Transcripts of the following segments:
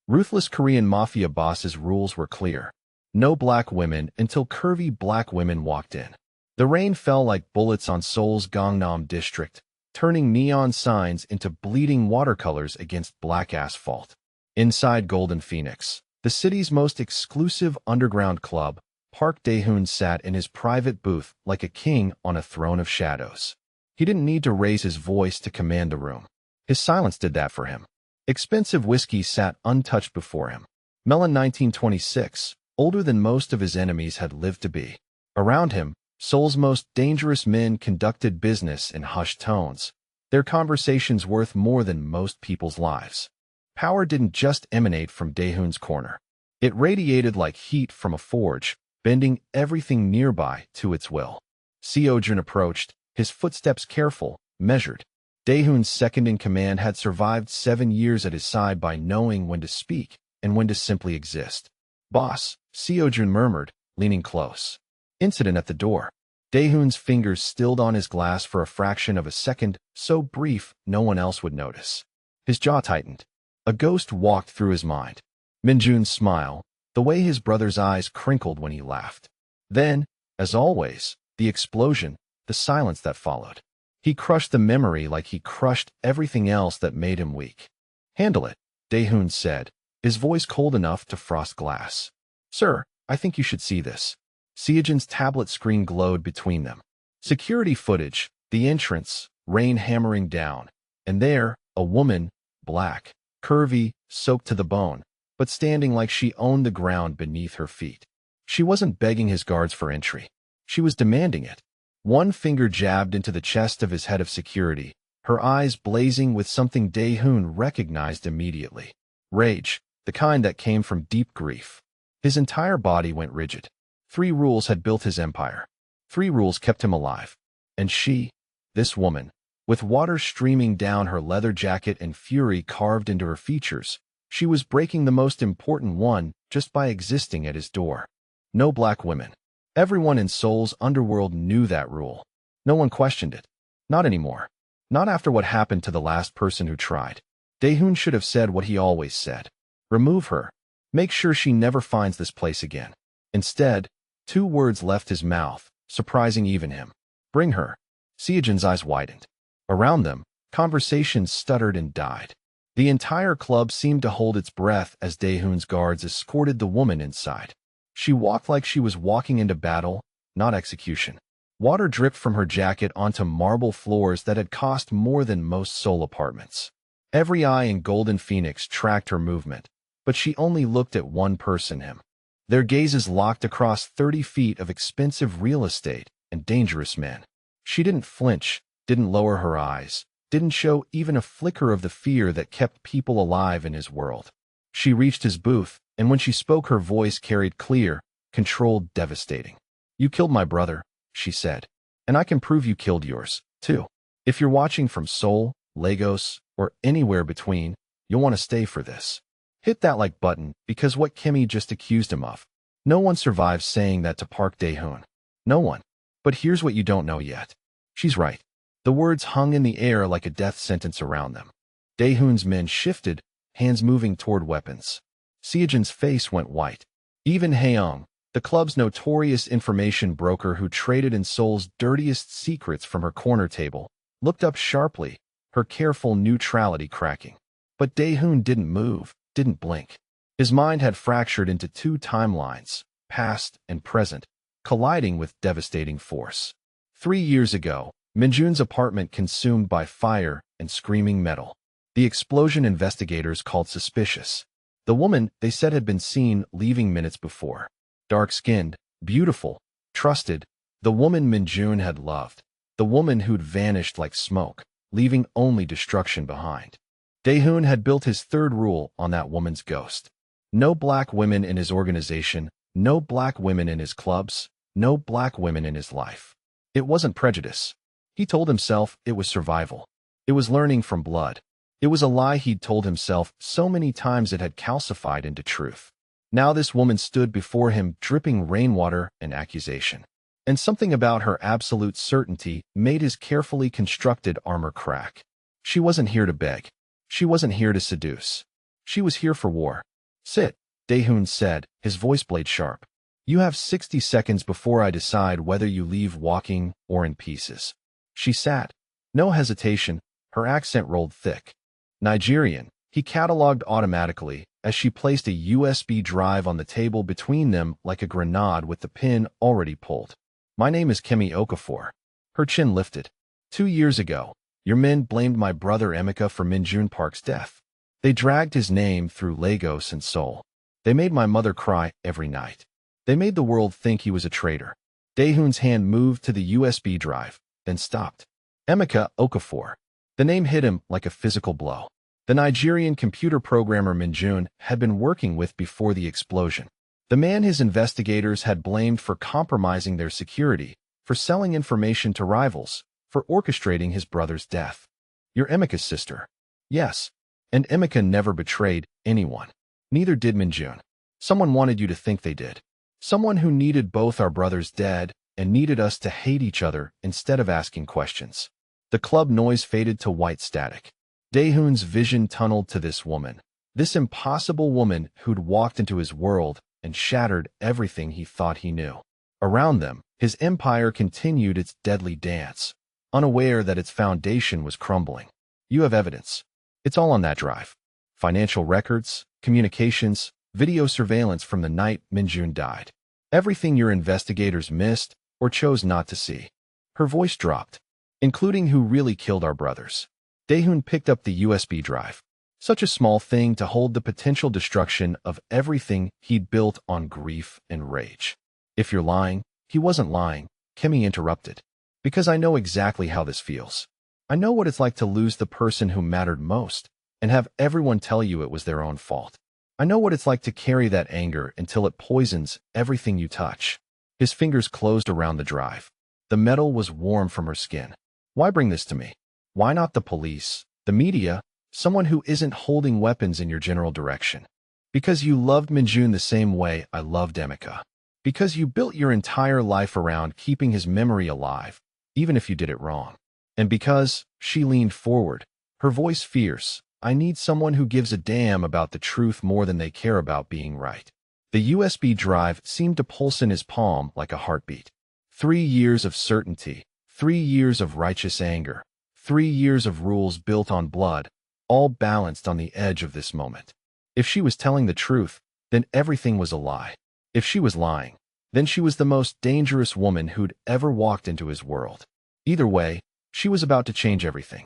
Ruthless Korean Mafia boss's rules were clear. No black women until curvy black women walked in. The rain fell like bullets on Seoul's Gangnam district, turning neon signs into bleeding watercolors against black asphalt. Inside Golden Phoenix, the city's most exclusive underground club, Park Dae-hoon sat in his private booth like a king on a throne of shadows. He didn't need to raise his voice to command the room. His silence did that for him. Expensive whiskey sat untouched before him. Mellon 1926, older than most of his enemies had lived to be. Around him, Seoul's most dangerous men conducted business in hushed tones, their conversations worth more than most people's lives. Power didn't just emanate from Dae-hoon's corner. It radiated like heat from a forge, bending everything nearby to its will. Seo-jun approached, his footsteps careful, measured. Dae-hoon's second-in-command had survived 7 years at his side by knowing when to speak and when to simply exist. "Boss," Seo-jun murmured, leaning close. Incident at the door. Dae-hoon's fingers stilled on his glass for a fraction of a second, so brief no one else would notice. His jaw tightened. A ghost walked through his mind. Min-jun's smile, the way his brother's eyes crinkled when he laughed. Then, as always, the explosion, the silence that followed. He crushed the memory like he crushed everything else that made him weak. "Handle it," Dae-hoon said, his voice cold enough to frost glass. "Sir, I think you should see this." Seo-jun's tablet screen glowed between them. Security footage, the entrance, rain hammering down, and there, a woman, black, curvy, soaked to the bone, but standing like she owned the ground beneath her feet. She wasn't begging his guards for entry. She was demanding it. One finger jabbed into the chest of his head of security, her eyes blazing with something Dae-hoon recognized immediately. Rage, the kind that came from deep grief. His entire body went rigid. 3 rules had built his empire. 3 rules kept him alive. And she, this woman, with water streaming down her leather jacket and fury carved into her features, she was breaking the most important one just by existing at his door. No black women. Everyone in Seoul's underworld knew that rule. No one questioned it. Not anymore. Not after what happened to the last person who tried. Dae-hoon should have said what he always said. Remove her. Make sure she never finds this place again. Instead, 2 words left his mouth, surprising even him. Bring her. Seo-jun's eyes widened. Around them, conversations stuttered and died. The entire club seemed to hold its breath as Dae-hoon's guards escorted the woman inside. She walked like she was walking into battle, not execution. Water dripped from her jacket onto marble floors that had cost more than most Seoul apartments. Every eye in Golden Phoenix tracked her movement, but she only looked at one person, him. Their gazes locked across 30 feet of expensive real estate and dangerous men. She didn't flinch, didn't lower her eyes, didn't show even a flicker of the fear that kept people alive in his world. She reached his booth, and when she spoke her voice carried clear, controlled, devastating. "You killed my brother," she said, "and I can prove you killed yours, too. If you're watching from Seoul, Lagos, or anywhere between, you'll want to stay for this. Hit that like button, because what Kimmy just accused him of. No one survives saying that to Park Dae-hoon. No one. But here's what you don't know yet. She's right." The words hung in the air like a death sentence around them. Dae-hoon's men shifted, hands moving toward weapons. Seo-jun's face went white. Even Haeyoung, the club's notorious information broker who traded in Seoul's dirtiest secrets from her corner table, looked up sharply, her careful neutrality cracking. But Dae-hoon didn't move, didn't blink. His mind had fractured into 2 timelines, past and present, colliding with devastating force. 3 years ago, Min-jun's apartment consumed by fire and screaming metal. The explosion investigators called suspicious. The woman, they said, had been seen leaving minutes before. Dark-skinned, beautiful, trusted, the woman Min-jun had loved. The woman who'd vanished like smoke, leaving only destruction behind. Dae-hoon had built his 3rd rule on that woman's ghost. No black women in his organization, no black women in his clubs, no black women in his life. It wasn't prejudice. He told himself it was survival. It was learning from blood. It was a lie he'd told himself so many times it had calcified into truth. Now this woman stood before him dripping rainwater and accusation. And something about her absolute certainty made his carefully constructed armor crack. She wasn't here to beg. She wasn't here to seduce. She was here for war. Sit, Daehoon said, his voice blade sharp. You have 60 seconds before I decide whether you leave walking or in pieces. She sat. No hesitation, her accent rolled thick. Nigerian, he catalogued automatically as she placed a USB drive on the table between them like a grenade with the pin already pulled. My name is Kemi Okafor. Her chin lifted. 2 years ago, your men blamed my brother Emeka for Minjun Park's death. They dragged his name through Lagos and Seoul. They made my mother cry every night. They made the world think he was a traitor. Daehoon's hand moved to the USB drive, then stopped. Emeka Okafor. The name hit him like a physical blow. The Nigerian computer programmer Minjun had been working with before the explosion. The man his investigators had blamed for compromising their security, for selling information to rivals, for orchestrating his brother's death. You're Emeka's sister. Yes. And Emeka never betrayed anyone. Neither did Minjun. Someone wanted you to think they did. Someone who needed both our brothers dead and needed us to hate each other instead of asking questions. The club noise faded to white static. Daehoon's vision tunneled to this woman. This impossible woman who'd walked into his world and shattered everything he thought he knew. Around them, his empire continued its deadly dance, unaware that its foundation was crumbling. You have evidence. It's all on that drive. Financial records, communications, video surveillance from the night Minjun died. Everything your investigators missed or chose not to see. Her voice dropped. Including who really killed our brothers. Daehoon picked up the USB drive. Such a small thing to hold the potential destruction of everything he'd built on grief and rage. If you're lying, he wasn't lying, Kemi interrupted. Because I know exactly how this feels. I know what it's like to lose the person who mattered most and have everyone tell you it was their own fault. I know what it's like to carry that anger until it poisons everything you touch. His fingers closed around the drive. The metal was warm from her skin. Why bring this to me? Why not the police, the media, someone who isn't holding weapons in your general direction? Because you loved Minjun the same way I loved Emeka. Because you built your entire life around keeping his memory alive, even if you did it wrong. And because, she leaned forward, her voice fierce, I need someone who gives a damn about the truth more than they care about being right. The USB drive seemed to pulse in his palm like a heartbeat. 3 years of certainty, 3 years of righteous anger, 3 years of rules built on blood, all balanced on the edge of this moment. If she was telling the truth, then everything was a lie. If she was lying, then she was the most dangerous woman who'd ever walked into his world. Either way, she was about to change everything.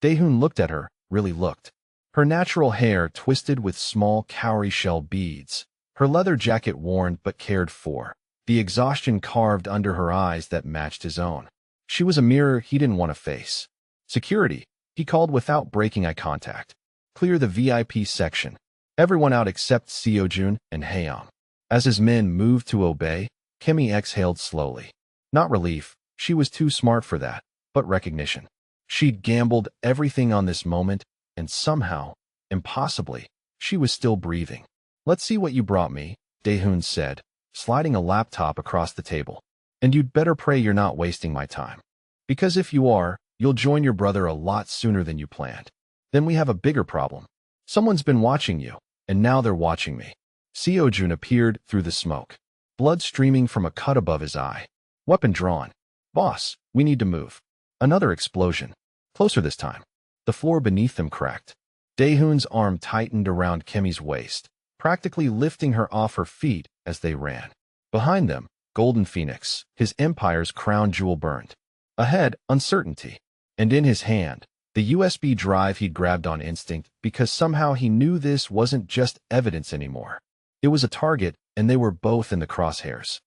Daehoon looked at her, really looked. Her natural hair twisted with small cowrie shell beads, her leather jacket worn but cared for, the exhaustion carved under her eyes that matched his own. She was a mirror he didn't want to face. Security, he called without breaking eye contact. Clear the VIP section. Everyone out except Seojun and Haeam. As his men moved to obey, Kemi exhaled slowly. Not relief, she was too smart for that, but recognition. She'd gambled everything on this moment, and somehow, impossibly, she was still breathing. Let's see what you brought me, Daehoon said, sliding a laptop across the table. And you'd better pray you're not wasting my time. Because if you are, you'll join your brother a lot sooner than you planned. Then we have a bigger problem. Someone's been watching you, and now they're watching me. Seojun appeared through the smoke, blood streaming from a cut above his eye. Weapon drawn. Boss, we need to move. Another explosion. Closer this time. The floor beneath them cracked. Daehoon's arm tightened around Kemi's waist, practically lifting her off her feet as they ran. Behind them, Golden Phoenix, his empire's crown jewel burned. Ahead, uncertainty. And in his hand, the USB drive he'd grabbed on instinct because somehow he knew this wasn't just evidence anymore. It was a target, and they were both in the crosshairs.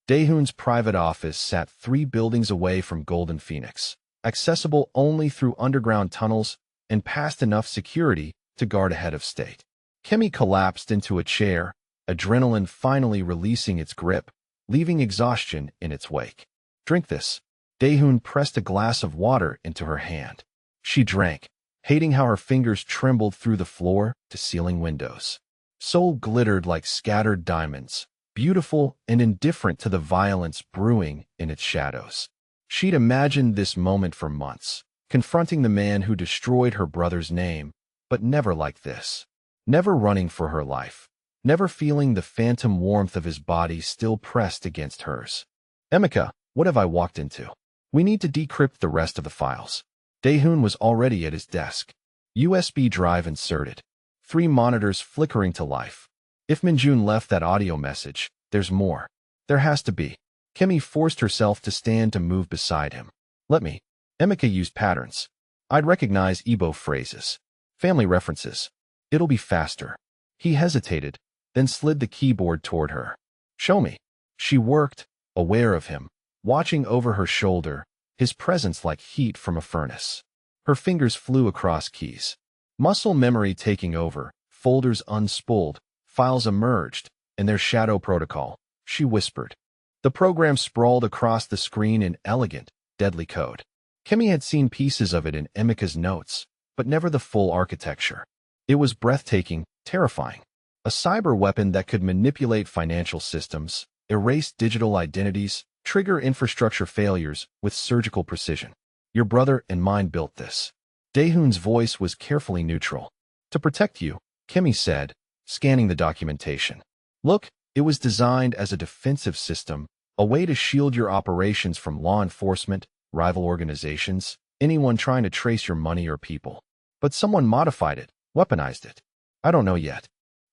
Daehoon's private office sat 3 buildings away from Golden Phoenix, accessible only through underground tunnels and past enough security to guard a head of state. Kemi collapsed into a chair, adrenaline finally releasing its grip, leaving exhaustion in its wake. Drink this. Daehoon pressed a glass of water into her hand. She drank, hating how her fingers trembled through the floor to ceiling windows. Seoul glittered like scattered diamonds, beautiful and indifferent to the violence brewing in its shadows. She'd imagined this moment for months, confronting the man who destroyed her brother's name, but never like this. Never running for her life. never feeling the phantom warmth of his body still pressed against hers. Emika, what have I walked into? We need to decrypt the rest of the files. Daehoon was already at his desk. USB drive inserted. 3 monitors flickering to life. If Minjun left that audio message, there's more. There has to be. Kimmy forced herself to stand to move beside him. Let me. Emika used patterns. I'd recognize Igbo phrases. Family references. It'll be faster. He hesitated, then slid the keyboard toward her. Show me. She worked, aware of him, watching over her shoulder, his presence like heat from a furnace. Her fingers flew across keys. Muscle memory taking over, folders unspooled, files emerged, and their shadow protocol, she whispered. The program sprawled across the screen in elegant, deadly code. Kimmy had seen pieces of it in Emika's notes, but never the full architecture. It was breathtaking, terrifying. A cyber weapon that could manipulate financial systems, erase digital identities, trigger infrastructure failures with surgical precision. Your brother and mine built this. Daehoon's voice was carefully neutral. To protect you, Kimmy said, scanning the documentation. Look, it was designed as a defensive system, a way to shield your operations from law enforcement, rival organizations, anyone trying to trace your money or people. But someone modified it, weaponized it. I don't know yet.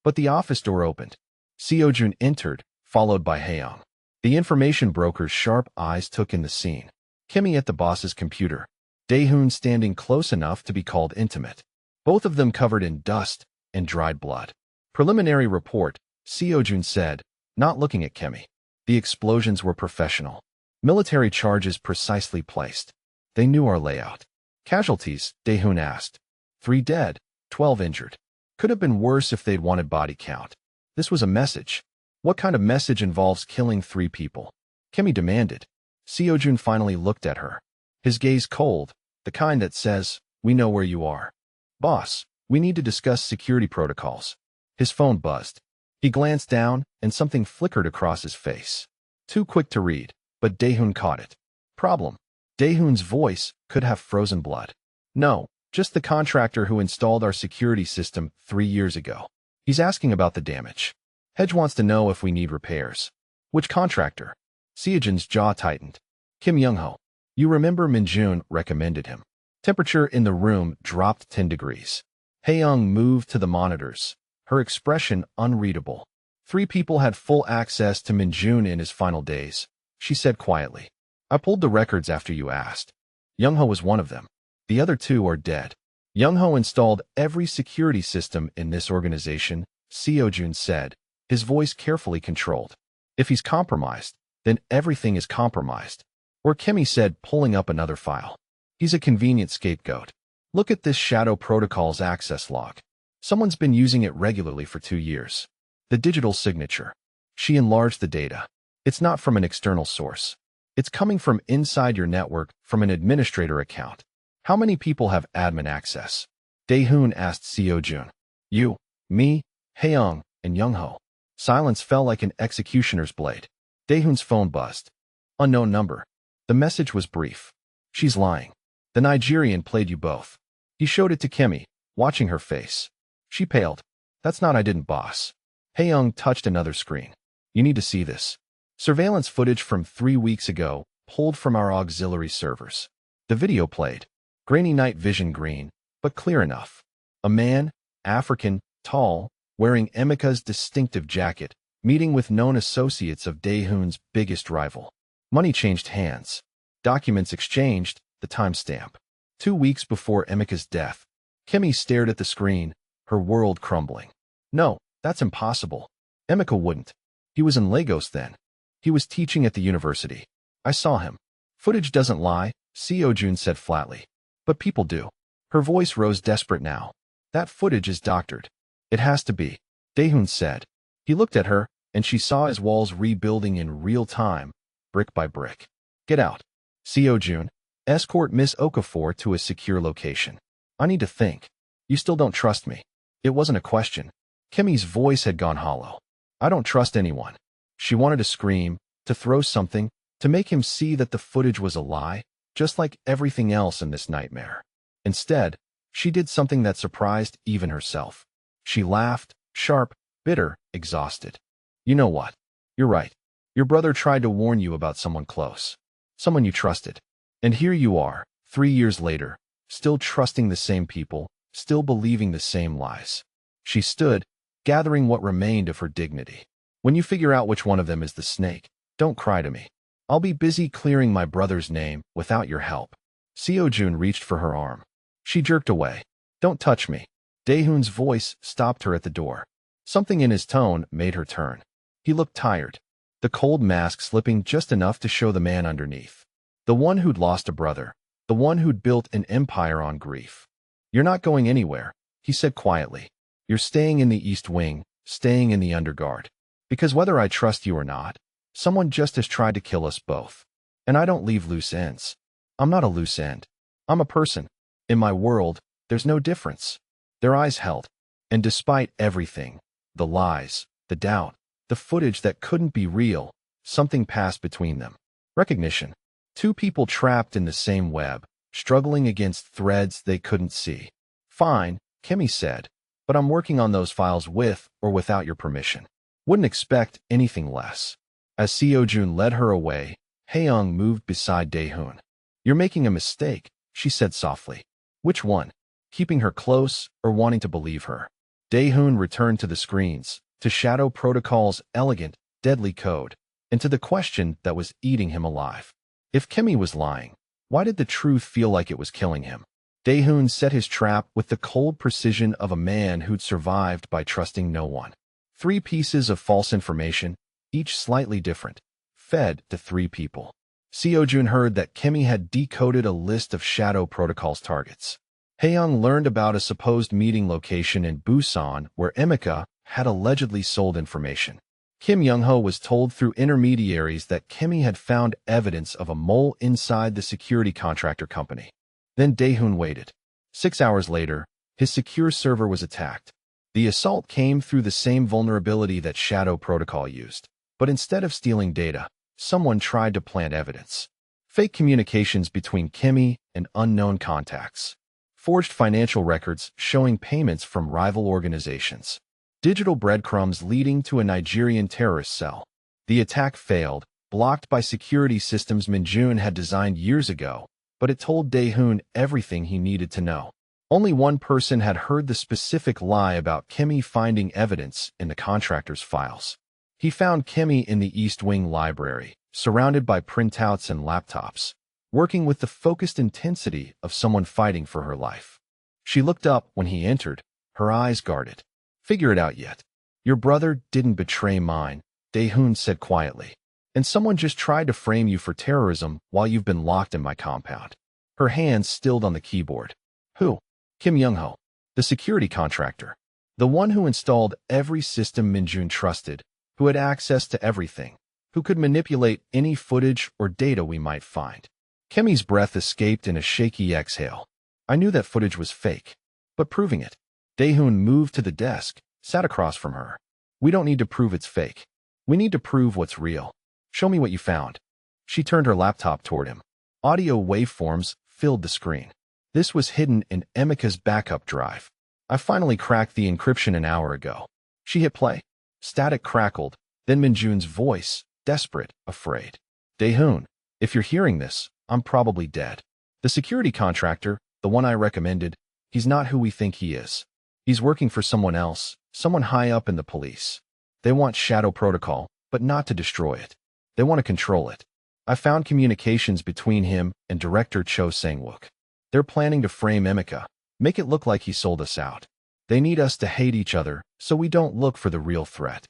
But the office door opened. Seojun entered, followed by Haeyoung. The information broker's sharp eyes took in the scene. Kimmy at the boss's computer. Daehoon standing close enough to be called intimate. Both of them covered in dust and dried blood. Preliminary report, Seojun said, not looking at Kimmy. The explosions were professional. Military charges precisely placed. They knew our layout. Casualties, Daehoon asked. 3 dead, 12 injured. Could have been worse if they'd wanted body count. This was a message. What kind of message involves killing 3 people? Kimmy demanded. Seojun finally looked at her. His gaze cold, the kind that says, we know where you are. Boss, we need to discuss security protocols. His phone buzzed. He glanced down, and something flickered across his face. Too quick to read, but Daehoon caught it. Problem. Daehoon's voice could have frozen blood. No, just the contractor who installed our security system 3 years ago. He's asking about the damage. Hedge wants to know if we need repairs. Which contractor? Seojun's jaw tightened. Kim Young-ho. You remember Minjun recommended him. Temperature in the room dropped 10 degrees. Haeyoung moved to the monitors, her expression unreadable. 3 people had full access to Minjun in his final days, she said quietly. I pulled the records after you asked. Young-ho was one of them. The other 2 are dead. Young-ho installed every security system in this organization, Seojun said, his voice carefully controlled. If he's compromised, then everything is compromised. Or Kimmy said, pulling up another file. He's a convenient scapegoat. Look at this Shadow Protocol's access log. Someone's been using it regularly for 2 years. The digital signature. She enlarged the data. It's not from an external source. It's coming from inside your network, from an administrator account. How many people have admin access? Daehoon asked Seojun. You, me, Haeyoung, and Young-ho. Silence fell like an executioner's blade. Daehoon's phone buzzed. Unknown number. The message was brief. She's lying. The Nigerian played you both. He showed it to Kimmy, watching her face. She paled. That's not I didn't, boss. Haeyoung touched another screen. You need to see this. Surveillance footage from 3 weeks ago, pulled from our auxiliary servers. The video played. Grainy night vision green, but clear enough. A man, African, tall, wearing Emika's distinctive jacket, meeting with known associates of Daehoon's biggest rival. Money changed hands. Documents exchanged, the timestamp. 2 weeks before Emika's death. Kimmy stared at the screen, her world crumbling. No, that's impossible. Emika wouldn't. He was in Lagos then. He was teaching at the university. I saw him. Footage doesn't lie, Seojun said flatly. But people do. Her voice rose desperate now. That footage is doctored. It has to be, Daehoon said. He looked at her, and she saw his walls rebuilding in real time, brick by brick. Get out. Seojun, escort Miss Okafor to a secure location. I need to think. You still don't trust me. It wasn't a question. Kimmy's voice had gone hollow. I don't trust anyone. She wanted to scream, to throw something, to make him see that the footage was a lie, just like everything else in this nightmare. Instead, she did something that surprised even herself. She laughed, sharp, bitter, exhausted. You know what? You're right. Your brother tried to warn you about someone close. Someone you trusted. And here you are, 3 years later, still trusting the same people, still believing the same lies. She stood, gathering what remained of her dignity. When you figure out which one of them is the snake, don't cry to me. I'll be busy clearing my brother's name without your help. Seo-jun reached for her arm. She jerked away. Don't touch me. Dae-hoon's voice stopped her at the door. Something in his tone made her turn. He looked tired, the cold mask slipping just enough to show the man underneath. The one who'd lost a brother, the one who'd built an empire on grief. You're not going anywhere, he said quietly. You're staying in the East Wing, staying in the Underguard. Because whether I trust you or not, someone just has tried to kill us both. And I don't leave loose ends. I'm not a loose end. I'm a person. In my world, there's no difference. Their eyes held. And despite everything, the lies, the doubt, the footage that couldn't be real, something passed between them. Recognition. Two people trapped in the same web, struggling against threads they couldn't see. Fine, Kimmy said, but I'm working on those files with or without your permission. Wouldn't expect anything less. As Seo-jun led her away, Hae-young moved beside Dae-hoon. You're making a mistake, she said softly. Which one? Keeping her close or wanting to believe her? Dae-hoon returned to the screens, to Shadow Protocol's elegant, deadly code, and to the question that was eating him alive. If Kimmy was lying, why did the truth feel like it was killing him? Dae-hoon set his trap with the cold precision of a man who'd survived by trusting no one. 3 pieces of false information, each slightly different, fed to 3 people. Seo-jun heard that Kimmy had decoded a list of Shadow Protocol's targets. Hae-young learned about a supposed meeting location in Busan where Emika had allegedly sold information. Kim Young-ho was told through intermediaries that Kimmy had found evidence of a mole inside the security contractor company. Then Dae-hoon waited. 6 hours later, his secure server was attacked. The assault came through the same vulnerability that Shadow Protocol used. But instead of stealing data, someone tried to plant evidence. Fake communications between Kimmy and unknown contacts. Forged financial records showing payments from rival organizations. Digital breadcrumbs leading to a Nigerian terrorist cell. The attack failed, blocked by security systems Min-jun had designed years ago, but it told Dae-hoon everything he needed to know. Only one person had heard the specific lie about Kimmy finding evidence in the contractor's files. He found Kimmy in the East Wing library, surrounded by printouts and laptops, working with the focused intensity of someone fighting for her life. She looked up when he entered, her eyes guarded. Figure it out yet. Your brother didn't betray mine, Dae-hoon said quietly. And someone just tried to frame you for terrorism while you've been locked in my compound. Her hands stilled on the keyboard. Who? Kim Young-ho, the security contractor. The one who installed every system Min-jun trusted, who had access to everything, who could manipulate any footage or data we might find. Kimmy's breath escaped in a shaky exhale. I knew that footage was fake, but proving it. Dae-hoon moved to the desk, sat across from her. We don't need to prove it's fake. We need to prove what's real. Show me what you found. She turned her laptop toward him. Audio waveforms filled the screen. This was hidden in Emika's backup drive. I finally cracked the encryption an hour ago. She hit play. Static crackled, then Min-jun's voice, desperate, afraid. Dae-hoon, if you're hearing this, I'm probably dead. The security contractor, the one I recommended, he's not who we think he is. He's working for someone else, someone high up in the police. They want Shadow Protocol, but not to destroy it. They want to control it. I found communications between him and Director Cho Sang-wook. They're planning to frame Emika, make it look like he sold us out. They need us to hate each other so we don't look for the real threat.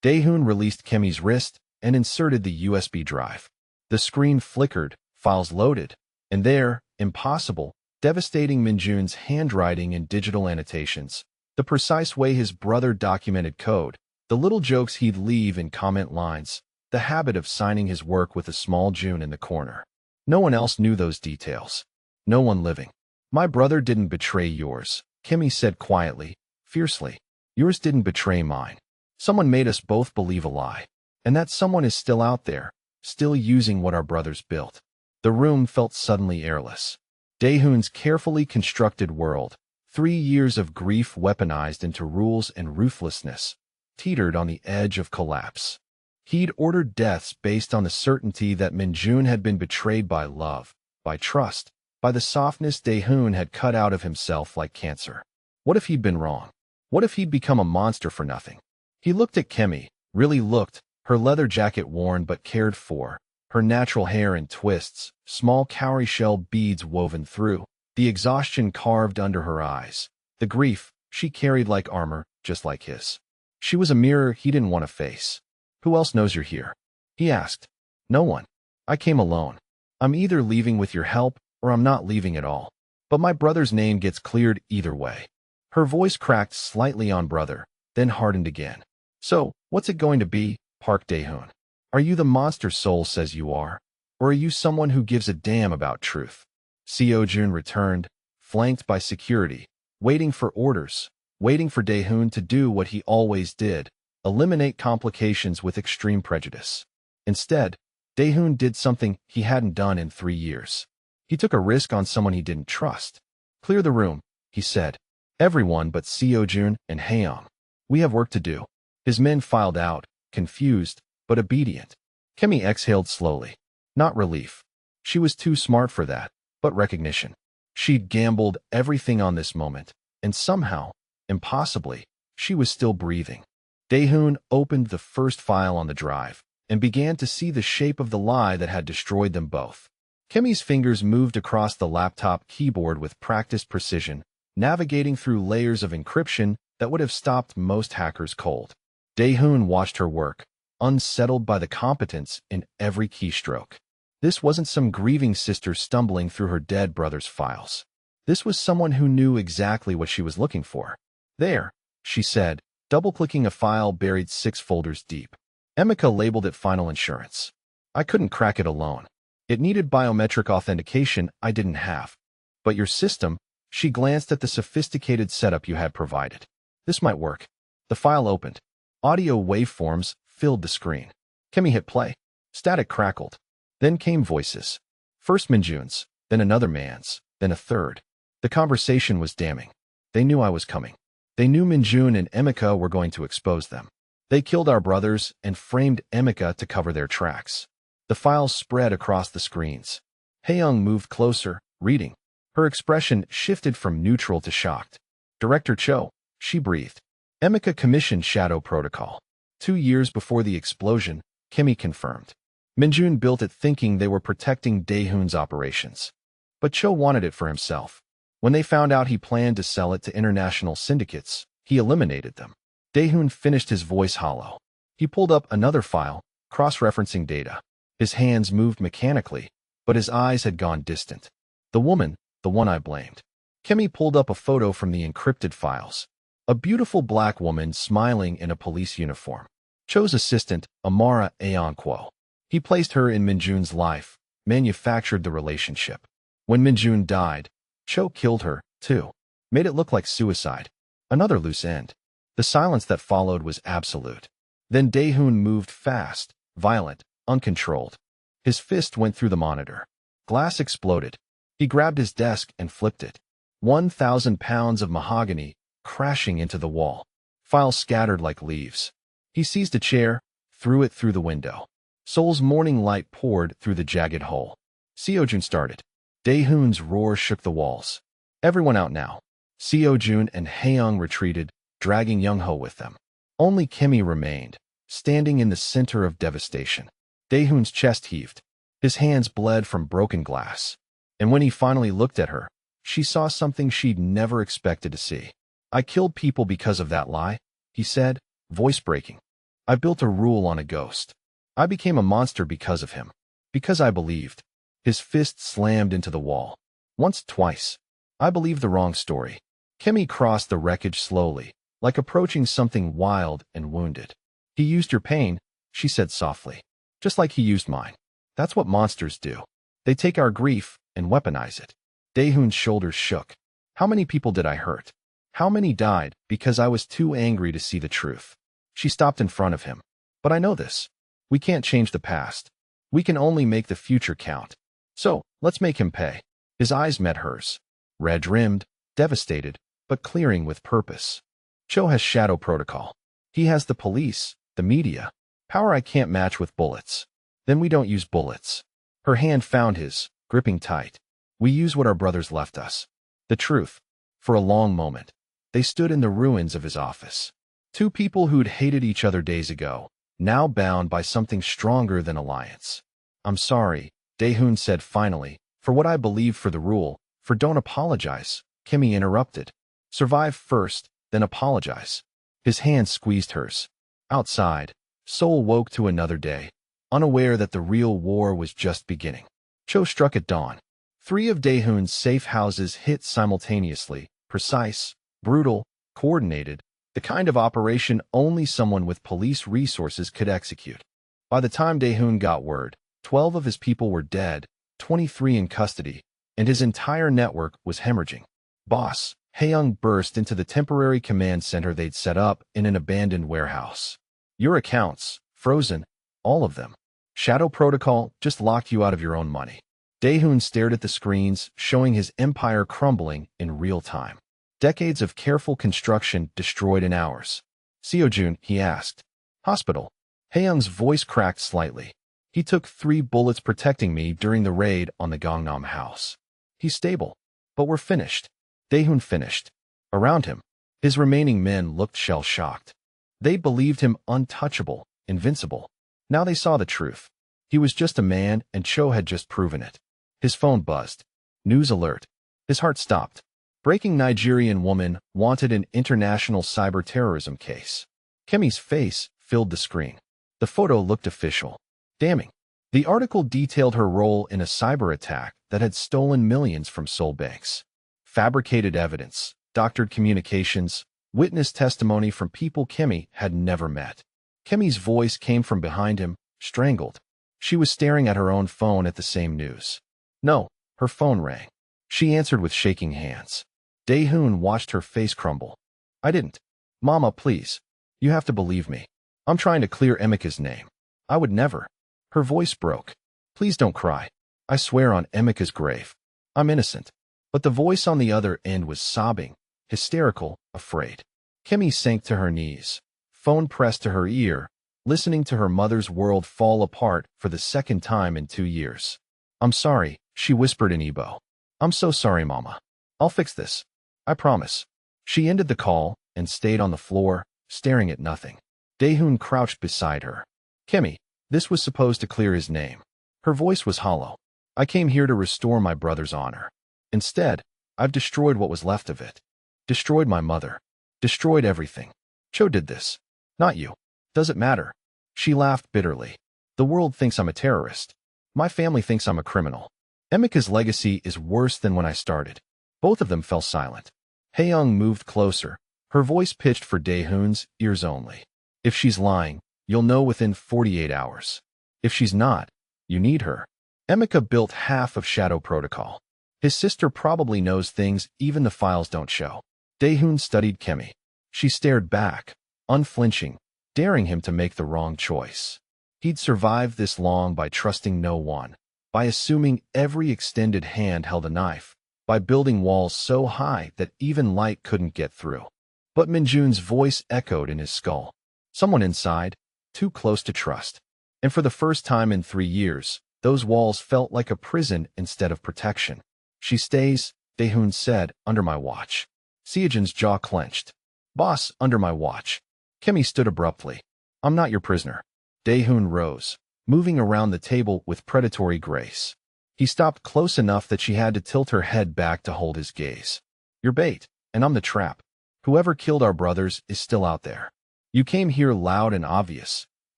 Dae-hoon released Kimmy's wrist and inserted the USB drive. The screen flickered, files loaded, and there, impossible, devastating Min-jun's handwriting and digital annotations, the precise way his brother documented code, the little jokes he'd leave in comment lines, the habit of signing his work with a small June in the corner. No one else knew those details. No one living. My brother didn't betray yours, Kimmy said quietly, fiercely. Yours didn't betray mine. Someone made us both believe a lie. And that someone is still out there, still using what our brothers built. The room felt suddenly airless. Dae-hoon's carefully constructed world, 3 years of grief weaponized into rules and ruthlessness, teetered on the edge of collapse. He'd ordered deaths based on the certainty that Minjun had been betrayed by love, by trust, by the softness Daehoon had cut out of himself like cancer. What if he'd been wrong? What if he'd become a monster for nothing? He looked at Kemi, really looked, her leather jacket worn but cared for, her natural hair in twists, small cowrie shell beads woven through, the exhaustion carved under her eyes, the grief she carried like armor, just like his. She was a mirror he didn't want to face. Who else knows you're here? He asked. No one. I came alone. I'm either leaving with your help, or I'm not leaving at all. But my brother's name gets cleared either way. Her voice cracked slightly on brother, then hardened again. So, what's it going to be, Park Daehoon? Are you the monster Soul says you are? Or are you someone who gives a damn about truth? Seojun returned, flanked by security, waiting for orders, waiting for Daehoon to do what he always did, eliminate complications with extreme prejudice. Instead, Daehoon did something he hadn't done in 3 years. He took a risk on someone he didn't trust. Clear the room, he said. Everyone but Seojun and Haeyoung. We have work to do. His men filed out, confused, but obedient. Kemi exhaled slowly. Not relief. She was too smart for that, but recognition. She'd gambled everything on this moment, and somehow, impossibly, she was still breathing. Daehoon opened the first file on the drive and began to see the shape of the lie that had destroyed them both. Kemi's fingers moved across the laptop keyboard with practiced precision, navigating through layers of encryption that would have stopped most hackers cold. Daehoon watched her work, unsettled by the competence in every keystroke. This wasn't some grieving sister stumbling through her dead brother's files. This was someone who knew exactly what she was looking for. There, she said, double-clicking a file buried 6 folders deep. Emika labeled it Final Insurance. I couldn't crack it alone. It needed biometric authentication I didn't have. But your system, she glanced at the sophisticated setup you had provided. This might work. The file opened. Audio waveforms filled the screen. Kemi hit play. Static crackled. Then came voices. First Minjun's, then another man's, then a third. The conversation was damning. They knew I was coming. They knew Minjun and Emika were going to expose them. They killed our brothers and framed Emika to cover their tracks. The files spread across the screens. Haeyoung moved closer, reading. Her expression shifted from neutral to shocked. Director Cho, she breathed. Emika commissioned Shadow Protocol. 2 years before the explosion, Kemi confirmed. Minjun built it thinking they were protecting Daehoon's operations. But Cho wanted it for himself. When they found out he planned to sell it to international syndicates, he eliminated them. Daehoon finished his voice hollow. He pulled up another file, cross-referencing data. His hands moved mechanically, but his eyes had gone distant. The woman, the one I blamed. Kemi pulled up a photo from the encrypted files. A beautiful black woman smiling in a police uniform. Cho's assistant, Amara Aonkwo. He placed her in Minjun's life, manufactured the relationship. When Minjun died, Cho killed her, too. Made it look like suicide. Another loose end. The silence that followed was absolute. Then Daehoon moved fast, violent, uncontrolled. His fist went through the monitor. Glass exploded. He grabbed his desk and flipped it. 1,000 pounds of mahogany crashing into the wall. Files scattered like leaves. He seized a chair, threw it through the window. Seoul's morning light poured through the jagged hole. Seojun started. Daehoon's roar shook the walls. Everyone out now. Seojun and Haeyoung retreated, dragging Youngho with them. Only Kemi remained, standing in the center of devastation. Daehoon's chest heaved. His hands bled from broken glass. And when he finally looked at her, she saw something she'd never expected to see. I killed people because of that lie, he said, voice breaking. I built a rule on a ghost. I became a monster because of him. Because I believed. His fist slammed into the wall. Once, twice. I believed the wrong story. Kemi crossed the wreckage slowly, like approaching something wild and wounded. He used your pain, she said softly. Just like he used mine. That's what monsters do. They take our grief and weaponize it. Daehoon's shoulders shook. How many people did I hurt? How many died because I was too angry to see the truth? She stopped in front of him. But I know this. We can't change the past. We can only make the future count. So, let's make him pay. His eyes met hers. Red-rimmed, devastated, but clearing with purpose. Cho has Shadow Protocol. He has the police, the media, power I can't match with bullets. Then we don't use bullets. Her hand found his, gripping tight. We use what our brothers left us. The truth. For a long moment, they stood in the ruins of his office. Two people who'd hated each other days ago, now bound by something stronger than alliance. I'm sorry, Daehoon said finally, for what I believe for the rule, for don't apologize, Kimmy interrupted. Survive first, then apologize. His hand squeezed hers. Outside, Seoul woke to another day, unaware that the real war was just beginning. Cho struck at dawn. 3 of Daehoon's safe houses hit simultaneously, precise, brutal, coordinated, the kind of operation only someone with police resources could execute. By the time Daehoon got word, 12 of his people were dead, 23 in custody, and his entire network was hemorrhaging. Boss, Haeyoung burst into the temporary command center they'd set up in an abandoned warehouse. Your accounts, frozen, all of them. Shadow Protocol just locked you out of your own money. Daehoon stared at the screens, showing his empire crumbling in real time. Decades of careful construction destroyed in hours. Seojun, he asked. Hospital. Haeyoung's voice cracked slightly. He took 3 bullets protecting me during the raid on the Gangnam house. He's stable. But we're finished. Daehoon finished. Around him, his remaining men looked shell-shocked. They believed him untouchable, invincible. Now they saw the truth. He was just a man, and Cho had just proven it. His phone buzzed. News alert. His heart stopped. Breaking: Nigerian woman wanted in international cyber terrorism case. Kemi's face filled the screen. The photo looked official. Damning. The article detailed her role in a cyber attack that had stolen millions from Seoul banks. Fabricated evidence, doctored communications, witness testimony from people Kemi had never met. Kemi's voice came from behind him, strangled. She was staring at her own phone at the same news. No, her phone rang. She answered with shaking hands. Daehoon watched her face crumble. I didn't. Mama, please. You have to believe me. I'm trying to clear Emika's name. I would never. Her voice broke. Please don't cry. I swear on Emika's grave. I'm innocent. But the voice on the other end was sobbing, hysterical, afraid. Kemi sank to her knees, phone pressed to her ear, listening to her mother's world fall apart for the second time in 2 years. I'm sorry, she whispered in Igbo. I'm so sorry, Mama. I'll fix this. I promise. She ended the call and stayed on the floor, staring at nothing. Daehoon crouched beside her. Kemi, this was supposed to clear his name. Her voice was hollow. I came here to restore my brother's honor. Instead, I've destroyed what was left of it. Destroyed my mother. Destroyed everything. Cho did this. Not you. Does it matter? She laughed bitterly. The world thinks I'm a terrorist. My family thinks I'm a criminal. Emika's legacy is worse than when I started. Both of them fell silent. Haeyoung moved closer, her voice pitched for Daehoon's ears only. If she's lying, you'll know within 48 hours. If she's not, you need her. Emika built half of Shadow Protocol. His sister probably knows things even the files don't show. Daehoon studied Kemi. She stared back, unflinching, daring him to make the wrong choice. He'd survived this long by trusting no one, by assuming every extended hand held a knife, by building walls so high that even light couldn't get through. But Minjun's voice echoed in his skull. Someone inside, too close to trust. And for the first time in 3 years, those walls felt like a prison instead of protection. She stays, Daehoon said, under my watch. Seojun's jaw clenched. Boss, under my watch. Kemi stood abruptly. I'm not your prisoner. Daehoon rose, moving around the table with predatory grace. He stopped close enough that she had to tilt her head back to hold his gaze. You're bait, and I'm the trap. Whoever killed our brothers is still out there. You came here loud and obvious,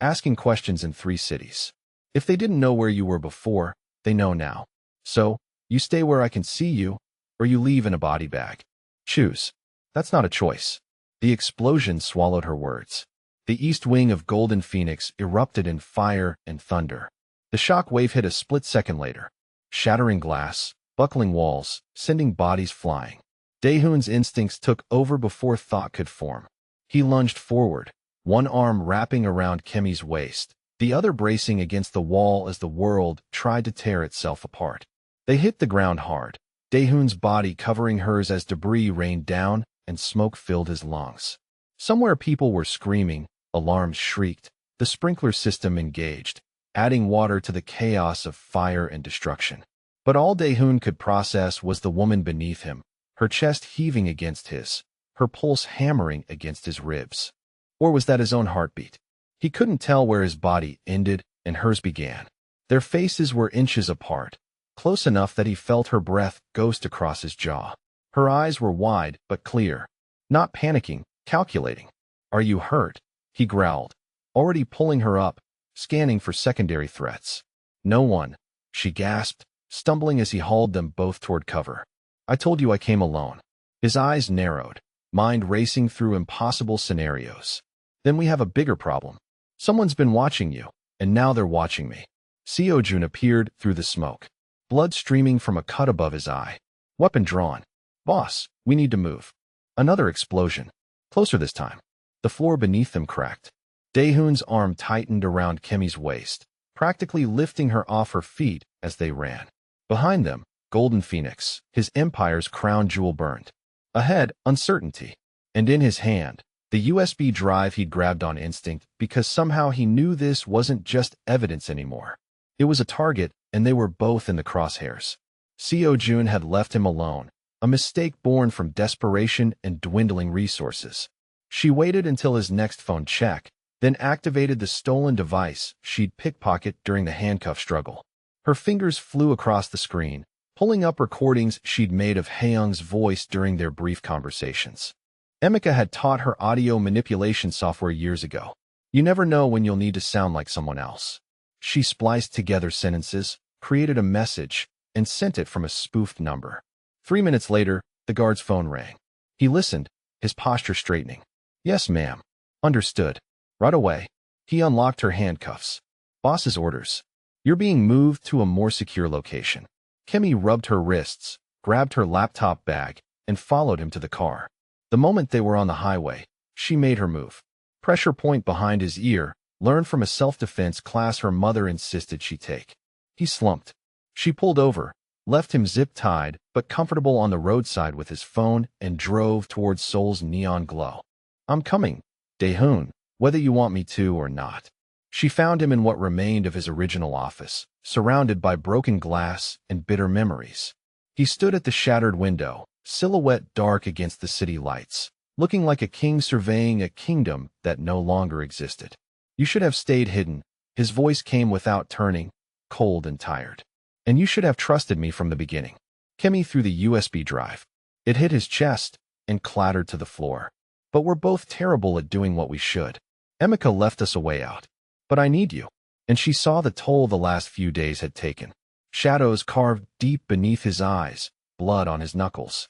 asking questions in 3 cities. If they didn't know where you were before, they know now. So, you stay where I can see you, or you leave in a body bag. Choose. That's not a choice. The explosion swallowed her words. The east wing of Golden Phoenix erupted in fire and thunder. The shock wave hit a split second later, shattering glass, buckling walls, sending bodies flying. Daehoon's instincts took over before thought could form. He lunged forward, one arm wrapping around Kemi's waist, the other bracing against the wall as the world tried to tear itself apart. They hit the ground hard, Daehoon's body covering hers as debris rained down and smoke filled his lungs. Somewhere people were screaming, alarms shrieked, the sprinkler system engaged, adding water to the chaos of fire and destruction. But all Daehoon could process was the woman beneath him, her chest heaving against his, her pulse hammering against his ribs. Or was that his own heartbeat? He couldn't tell where his body ended and hers began. Their faces were inches apart, close enough that he felt her breath ghost across his jaw. Her eyes were wide but clear, not panicking, calculating. "Are you hurt?" he growled, already pulling her up, scanning for secondary threats. "No one," she gasped, stumbling as he hauled them both toward cover. "I told you I came alone." His eyes narrowed, mind racing through impossible scenarios. "Then we have a bigger problem. Someone's been watching you, and now they're watching me." Seojun appeared through the smoke, blood streaming from a cut above his eye. Weapon drawn. "Boss, we need to move." Another explosion. Closer this time. The floor beneath them cracked. Daehoon's arm tightened around Kemi's waist, practically lifting her off her feet as they ran. Behind them, Golden Phoenix, his empire's crown jewel burned. Ahead, uncertainty. And in his hand, the USB drive he'd grabbed on instinct because somehow he knew this wasn't just evidence anymore. It was a target, and they were both in the crosshairs. Seojun had left him alone, a mistake born from desperation and dwindling resources. She waited until his next phone check, then activated the stolen device she'd pickpocket during the handcuff struggle. Her fingers flew across the screen, pulling up recordings she'd made of Haeyoung's voice during their brief conversations. Emika had taught her audio manipulation software years ago. You never know when you'll need to sound like someone else. She spliced together sentences, created a message, and sent it from a spoofed number. 3 minutes later, the guard's phone rang. He listened, his posture straightening. "Yes, ma'am." "Understood. Right away." He unlocked her handcuffs. "Boss's orders. You're being moved to a more secure location." Kemi rubbed her wrists, grabbed her laptop bag, and followed him to the car. The moment they were on the highway, she made her move. Pressure point behind his ear, learned from a self-defense class her mother insisted she take. He slumped. She pulled over, left him zip-tied but comfortable on the roadside with his phone, and drove towards Seoul's neon glow. "I'm coming, Daehoon, whether you want me to or not." She found him in what remained of his original office, surrounded by broken glass and bitter memories. He stood at the shattered window, silhouette dark against the city lights, looking like a king surveying a kingdom that no longer existed. "You should have stayed hidden." His voice came without turning, cold and tired. "And you should have trusted me from the beginning." Kemi threw the USB drive. It hit his chest and clattered to the floor. "But we're both terrible at doing what we should. Emika left us a way out. But I need you." And she saw the toll the last few days had taken. Shadows carved deep beneath his eyes, blood on his knuckles.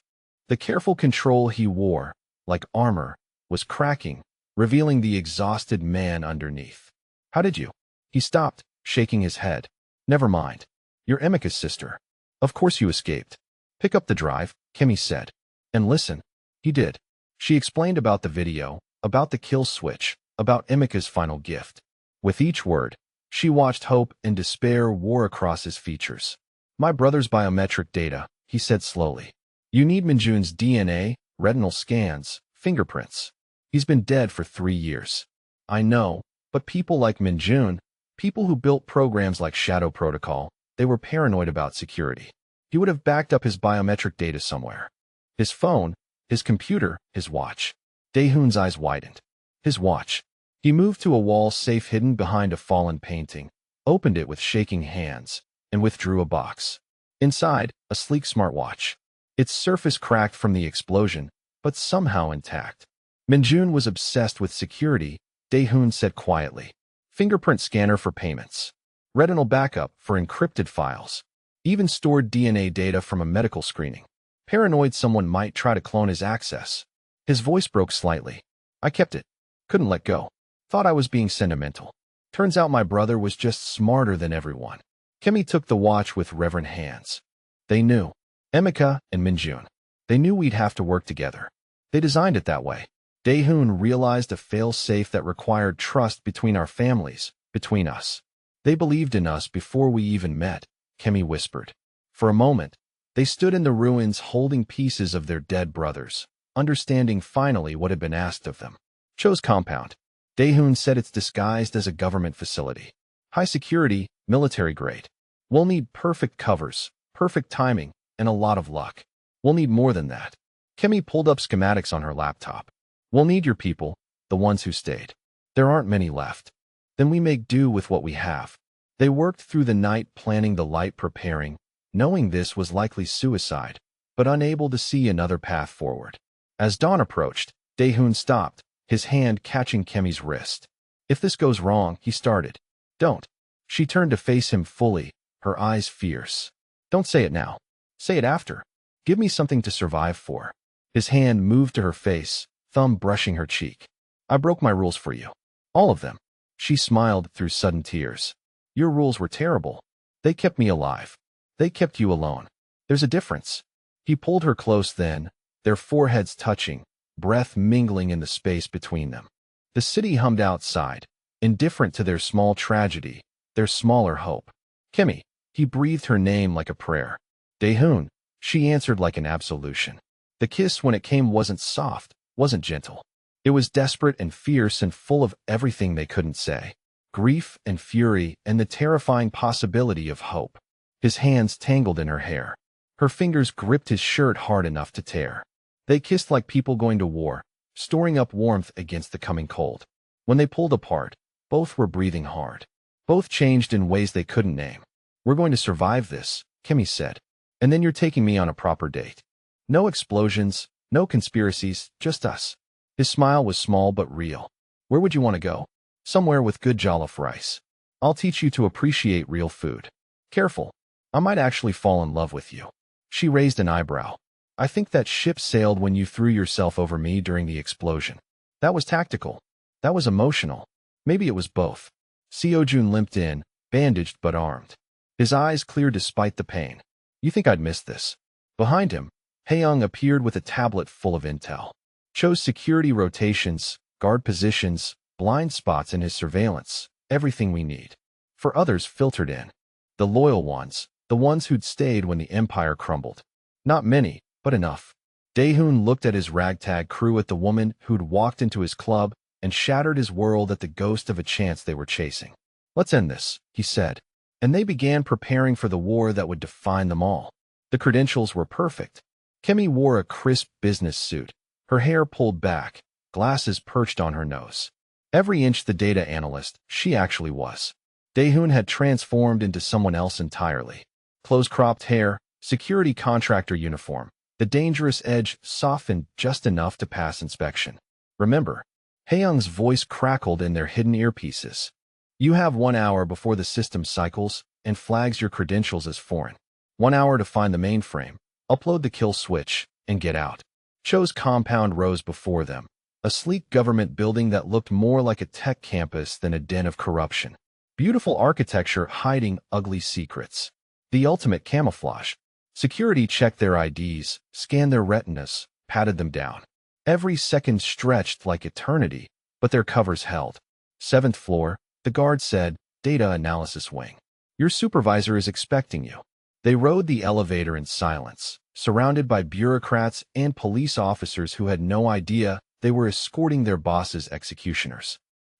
The careful control he wore, like armor, was cracking, revealing the exhausted man underneath. "How did you?" He stopped, shaking his head. "Never mind. You're Emika's sister. Of course you escaped." "Pick up the drive," Kemi said. "And listen." He did. She explained about the video, about the kill switch, about Emika's final gift. With each word, she watched hope and despair war across his features. "My brother's biometric data," he said slowly. "You need Minjun's DNA, retinal scans, fingerprints. He's been dead for 3 years." "I know, but people like Minjun, people who built programs like Shadow Protocol, they were paranoid about security. He would have backed up his biometric data somewhere. His phone, his computer, his watch." Daehoon's eyes widened. His watch. He moved to a wall safe hidden behind a fallen painting, opened it with shaking hands, and withdrew a box. Inside, a sleek smartwatch. Its surface cracked from the explosion, but somehow intact. Minjun was obsessed with security, Daehoon said quietly. Fingerprint scanner for payments. Retinal backup for encrypted files. Even stored DNA data from a medical screening. Paranoid someone might try to clone his access. His voice broke slightly. "I kept it. Couldn't let go. Thought I was being sentimental. Turns out my brother was just smarter than everyone." Kemi took the watch with reverent hands. They knew. Emika and Minjun. They knew we'd have to work together. They designed it that way. Daehoon realized a fail-safe that required trust between our families, between us. "They believed in us before we even met," Kemi whispered. For a moment, they stood in the ruins holding pieces of their dead brothers, understanding finally what had been asked of them. Cho's compound. Daehoon said it's disguised as a government facility. High security, military grade. We'll need perfect covers, perfect timing, and a lot of luck. We'll need more than that. Kimmy pulled up schematics on her laptop. We'll need your people, the ones who stayed. There aren't many left. Then we make do with what we have. They worked through the night planning the light, preparing, knowing this was likely suicide, but unable to see another path forward. As dawn approached, Daehoon stopped, his hand catching Kimmy's wrist. If this goes wrong, he started. Don't. She turned to face him fully, her eyes fierce. Don't say it now. Say it after. Give me something to survive for. His hand moved to her face, thumb brushing her cheek. I broke my rules for you. All of them. She smiled through sudden tears. Your rules were terrible. They kept me alive. They kept you alone. There's a difference. He pulled her close then, their foreheads touching, breath mingling in the space between them. The city hummed outside, indifferent to their small tragedy, their smaller hope. Kimmy. He breathed her name like a prayer. Daehoon. She answered like an absolution. The kiss, when it came, wasn't soft, wasn't gentle. It was desperate and fierce and full of everything they couldn't say. Grief and fury and the terrifying possibility of hope. His hands tangled in her hair. Her fingers gripped his shirt hard enough to tear. They kissed like people going to war, storing up warmth against the coming cold. When they pulled apart, both were breathing hard. Both changed in ways they couldn't name. We're going to survive this, Kimmy said. And then you're taking me on a proper date. No explosions, no conspiracies, just us. His smile was small but real. Where would you want to go? Somewhere with good jollof rice. I'll teach you to appreciate real food. Careful. I might actually fall in love with you. She raised an eyebrow. I think that ship sailed when you threw yourself over me during the explosion. That was tactical. That was emotional. Maybe it was both. Seojun limped in, bandaged but armed. His eyes clear despite the pain. You think I'd miss this? Behind him, Haeyoung appeared with a tablet full of intel. Cho's security rotations, guard positions, blind spots in his surveillance, everything we need. For others filtered in. The loyal ones, the ones who'd stayed when the empire crumbled. Not many, but enough. Daehoon looked at his ragtag crew, at the woman who'd walked into his club and shattered his world, at the ghost of a chance they were chasing. Let's end this, he said. And they began preparing for the war that would define them all. The credentials were perfect. Kimmy wore a crisp business suit, her hair pulled back, glasses perched on her nose. Every inch the data analyst she actually was. Daehoon had transformed into someone else entirely. Close-cropped hair, security contractor uniform, the dangerous edge softened just enough to pass inspection. Remember, Haeyoung's voice crackled in their hidden earpieces. You have 1 hour before the system cycles and flags your credentials as foreign. 1 hour to find the mainframe, upload the kill switch, and get out. Cho's compound rose before them, a sleek government building that looked more like a tech campus than a den of corruption. Beautiful architecture hiding ugly secrets. The ultimate camouflage. Security checked their IDs, scanned their retinas, patted them down. Every second stretched like eternity, but their covers held. 7th floor, the guard said, data analysis wing. Your supervisor is expecting you. They rode the elevator in silence, surrounded by bureaucrats and police officers who had no idea they were escorting their boss's executioners.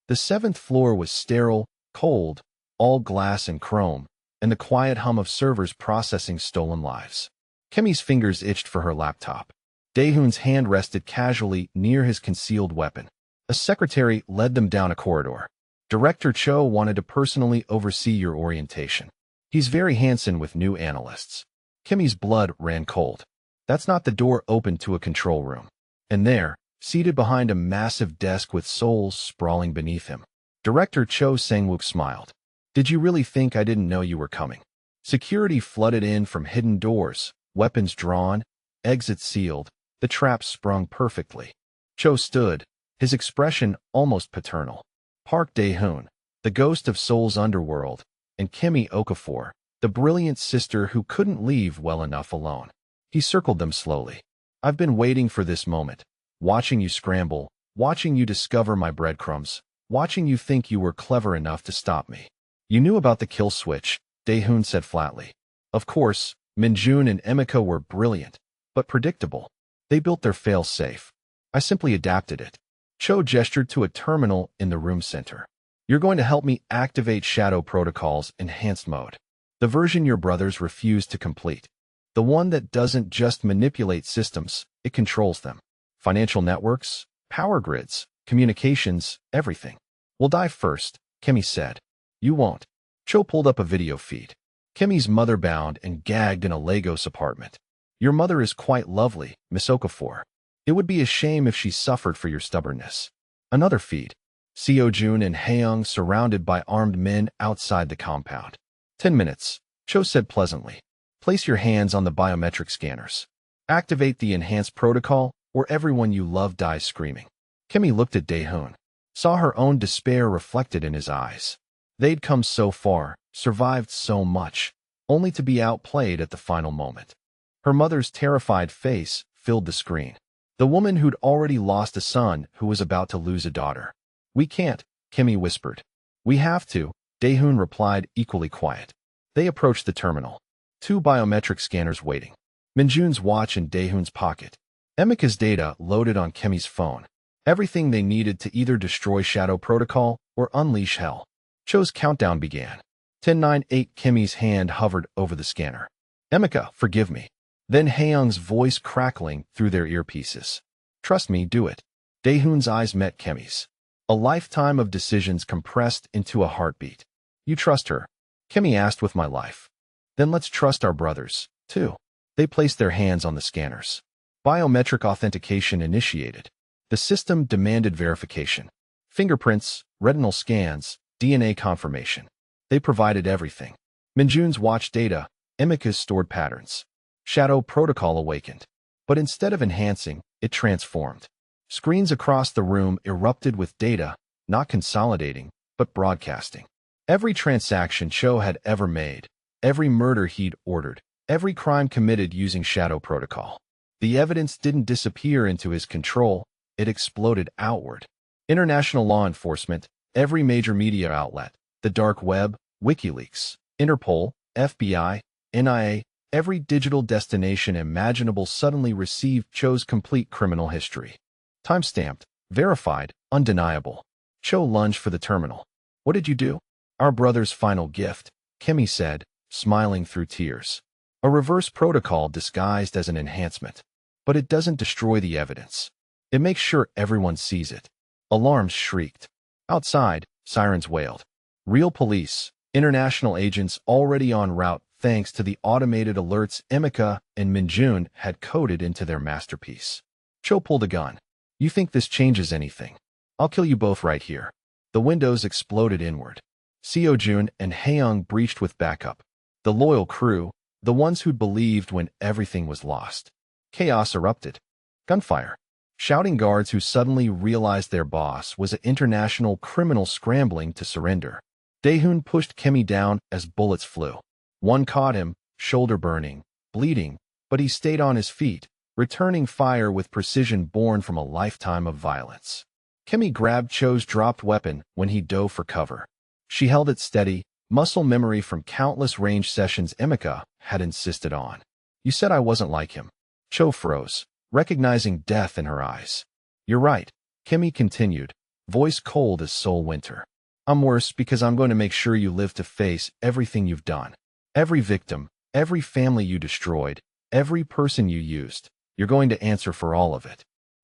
The 7th floor was sterile, cold, all glass and chrome, and the quiet hum of servers processing stolen lives. Kimmy's fingers itched for her laptop. Daehoon's hand rested casually near his concealed weapon. A secretary led them down a corridor. Director Cho wanted to personally oversee your orientation. He's very handsome with new analysts. Kimmy's blood ran cold. That's not the door open to a control room. And there, seated behind a massive desk with souls sprawling beneath him, Director Cho Sang-wook smiled. Did you really think I didn't know you were coming? Security flooded in from hidden doors, weapons drawn, exits sealed, the trap sprung perfectly. Cho stood, his expression almost paternal. Park Daehoon, the ghost of Seoul's underworld, and Kimmy Okafor, the brilliant sister who couldn't leave well enough alone. He circled them slowly. I've been waiting for this moment, watching you scramble, watching you discover my breadcrumbs, watching you think you were clever enough to stop me. You knew about the kill switch, Daehoon said flatly. Of course, Minjun and Emiko were brilliant, but predictable. They built their fail-safe. I simply adapted it. Cho gestured to a terminal in the room center. You're going to help me activate Shadow Protocol's enhanced mode. The version your brothers refused to complete. The one that doesn't just manipulate systems, it controls them. Financial networks, power grids, communications, everything. We'll die first, Kemi said. You won't. Cho pulled up a video feed. Kemi's mother bound and gagged in a Lagos apartment. Your mother is quite lovely, Miss Okafor. It would be a shame if she suffered for your stubbornness. Another feed. Seo-jun and Haeyoung surrounded by armed men outside the compound. 10 minutes, Cho said pleasantly. Place your hands on the biometric scanners. Activate the enhanced protocol, or everyone you love dies screaming. Kemi looked at Daehoon, saw her own despair reflected in his eyes. They'd come so far, survived so much, only to be outplayed at the final moment. Her mother's terrified face filled the screen. The woman who'd already lost a son who was about to lose a daughter. We can't, Kemi whispered. We have to, Daehoon replied, equally quiet. They approached the terminal. 2 biometric scanners waiting. Minjun's watch in Daehoon's pocket. Emika's data loaded on Kemi's phone. Everything they needed to either destroy Shadow Protocol or unleash hell. Cho's countdown began. 10-9-8. Kemi's hand hovered over the scanner. Emika, forgive me. Then Haeyoung's voice crackling through their earpieces. Trust me, do it. Daehoon's eyes met Kemi's. A lifetime of decisions compressed into a heartbeat. You trust her? Kemi asked. With my life. Then let's trust our brothers, too. They placed their hands on the scanners. Biometric authentication initiated. The system demanded verification. Fingerprints, retinal scans, DNA confirmation. They provided everything. Minjun's watch data, Emika's stored patterns. Shadow Protocol awakened. But instead of enhancing, it transformed. Screens across the room erupted with data, not consolidating, but broadcasting. Every transaction Cho had ever made, every murder he'd ordered, every crime committed using Shadow Protocol. The evidence didn't disappear into his control, it exploded outward. International law enforcement, every major media outlet, the dark web, WikiLeaks, Interpol, FBI, NIA, every digital destination imaginable suddenly received Cho's complete criminal history. Timestamped, verified, undeniable. Cho lunged for the terminal. What did you do? Our brother's final gift, Kemi said, smiling through tears. A reverse protocol disguised as an enhancement. But it doesn't destroy the evidence. It makes sure everyone sees it. Alarms shrieked. Outside, sirens wailed. Real police, international agents already en route thanks to the automated alerts Emika and Minjun had coded into their masterpiece. Cho pulled a gun. You think this changes anything? I'll kill you both right here. The windows exploded inward. Seo-jun and Haeyoung breached with backup. The loyal crew, the ones who'd believed when everything was lost. Chaos erupted. Gunfire. Shouting guards who suddenly realized their boss was an international criminal scrambling to surrender. Daehoon pushed Kemi down as bullets flew. One caught him, shoulder burning, bleeding, but he stayed on his feet, returning fire with precision born from a lifetime of violence. Kemi grabbed Cho's dropped weapon when he dove for cover. She held it steady, muscle memory from countless range sessions Emika had insisted on. You said I wasn't like him. Cho froze, recognizing death in her eyes. You're right, Kemi continued, voice cold as Seoul winter. I'm worse because I'm going to make sure you live to face everything you've done. Every victim, every family you destroyed, every person you used, you're going to answer for all of it.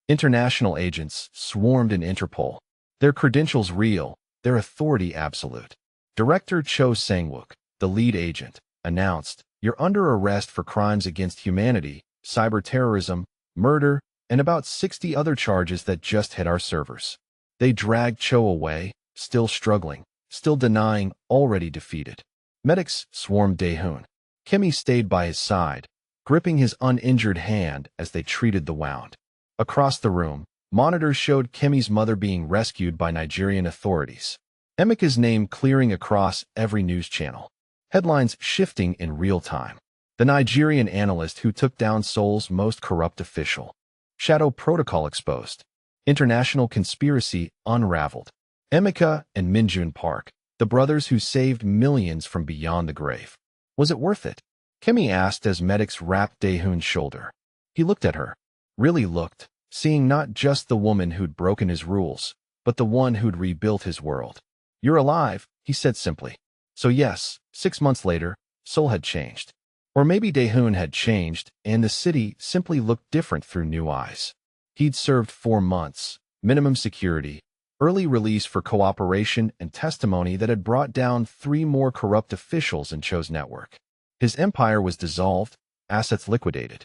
International agents swarmed in Interpol. Their credentials real, their authority absolute. Director Cho Sang-wook, the lead agent, announced, You're under arrest for crimes against humanity, cyber-terrorism, murder, and about 60 other charges that just hit our servers. They dragged Cho away, still struggling, still denying, already defeated. Medics swarmed Daehoon. Kemi stayed by his side, gripping his uninjured hand as they treated the wound. Across the room, monitors showed Kemi's mother being rescued by Nigerian authorities. Emika's name clearing across every news channel. Headlines shifting in real time. The Nigerian analyst who took down Seoul's most corrupt official. Shadow Protocol exposed. International conspiracy unraveled. Emika and Minjun Park, the brothers who saved millions from beyond the grave. Was it worth it? Kemi asked as medics wrapped Daehoon's shoulder. He looked at her. Really looked, seeing not just the woman who'd broken his rules, but the one who'd rebuilt his world. "You're alive," he said simply. So yes, 6 months later, Seoul had changed. Or maybe Daehoon had changed, and the city simply looked different through new eyes. He'd served 4 months, minimum security, early release for cooperation and testimony that had brought down 3 more corrupt officials in Cho's network. His empire was dissolved, assets liquidated.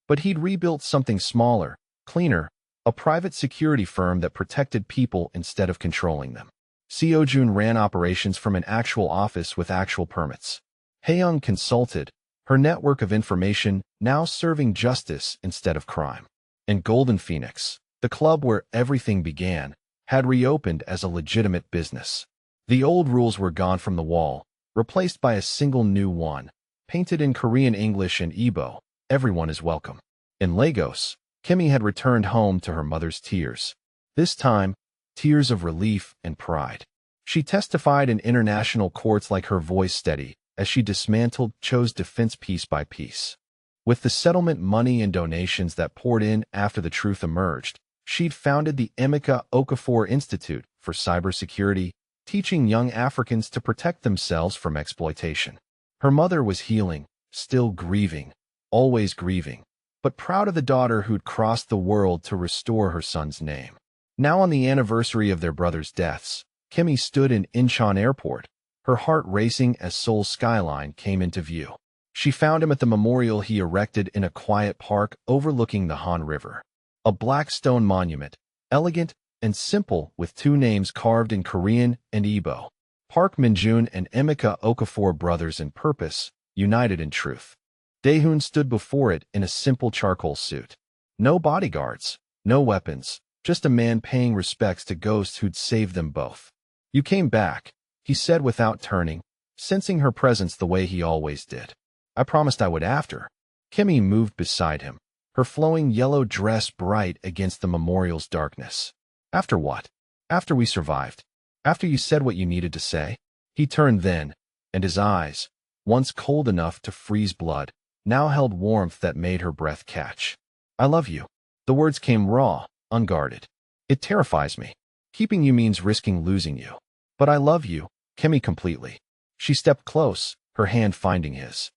But he'd rebuilt something smaller, cleaner, a private security firm that protected people instead of controlling them. Seojun ran operations from an actual office with actual permits. Haeyoung consulted, her network of information now serving justice instead of crime. And Golden Phoenix, the club where everything began, had reopened as a legitimate business. The old rules were gone from the wall, replaced by a single new one, painted in Korean English and Igbo. Everyone is welcome. In Lagos, Kimmy had returned home to her mother's tears. This time, tears of relief and pride. She testified in international courts like her voice steady as she dismantled Cho's defense piece by piece. With the settlement money and donations that poured in after the truth emerged, she'd founded the Emeka Okafor Institute for Cybersecurity, teaching young Africans to protect themselves from exploitation. Her mother was healing, still grieving, always grieving, but proud of the daughter who'd crossed the world to restore her son's name. Now on the anniversary of their brothers' deaths, Kimmy stood in Incheon Airport, her heart racing as Seoul's skyline came into view. She found him at the memorial he erected in a quiet park overlooking the Han River. A black stone monument, elegant and simple with 2 names carved in Korean and Igbo. Park Minjun and Emeka Okafor brothers in purpose, united in truth. Daehoon stood before it in a simple charcoal suit. No bodyguards, no weapons, just a man paying respects to ghosts who'd saved them both. "You came back," he said without turning, sensing her presence the way he always did. "I promised I would after." Kimmy moved beside him, her flowing yellow dress bright against the memorial's darkness. "After what?" "After we survived. After you said what you needed to say." He turned then, and his eyes, once cold enough to freeze blood, now held warmth that made her breath catch. "I love you." The words came raw, unguarded. "It terrifies me. Keeping you means risking losing you. But I love you," Kimmy completely. She stepped close, her hand finding his.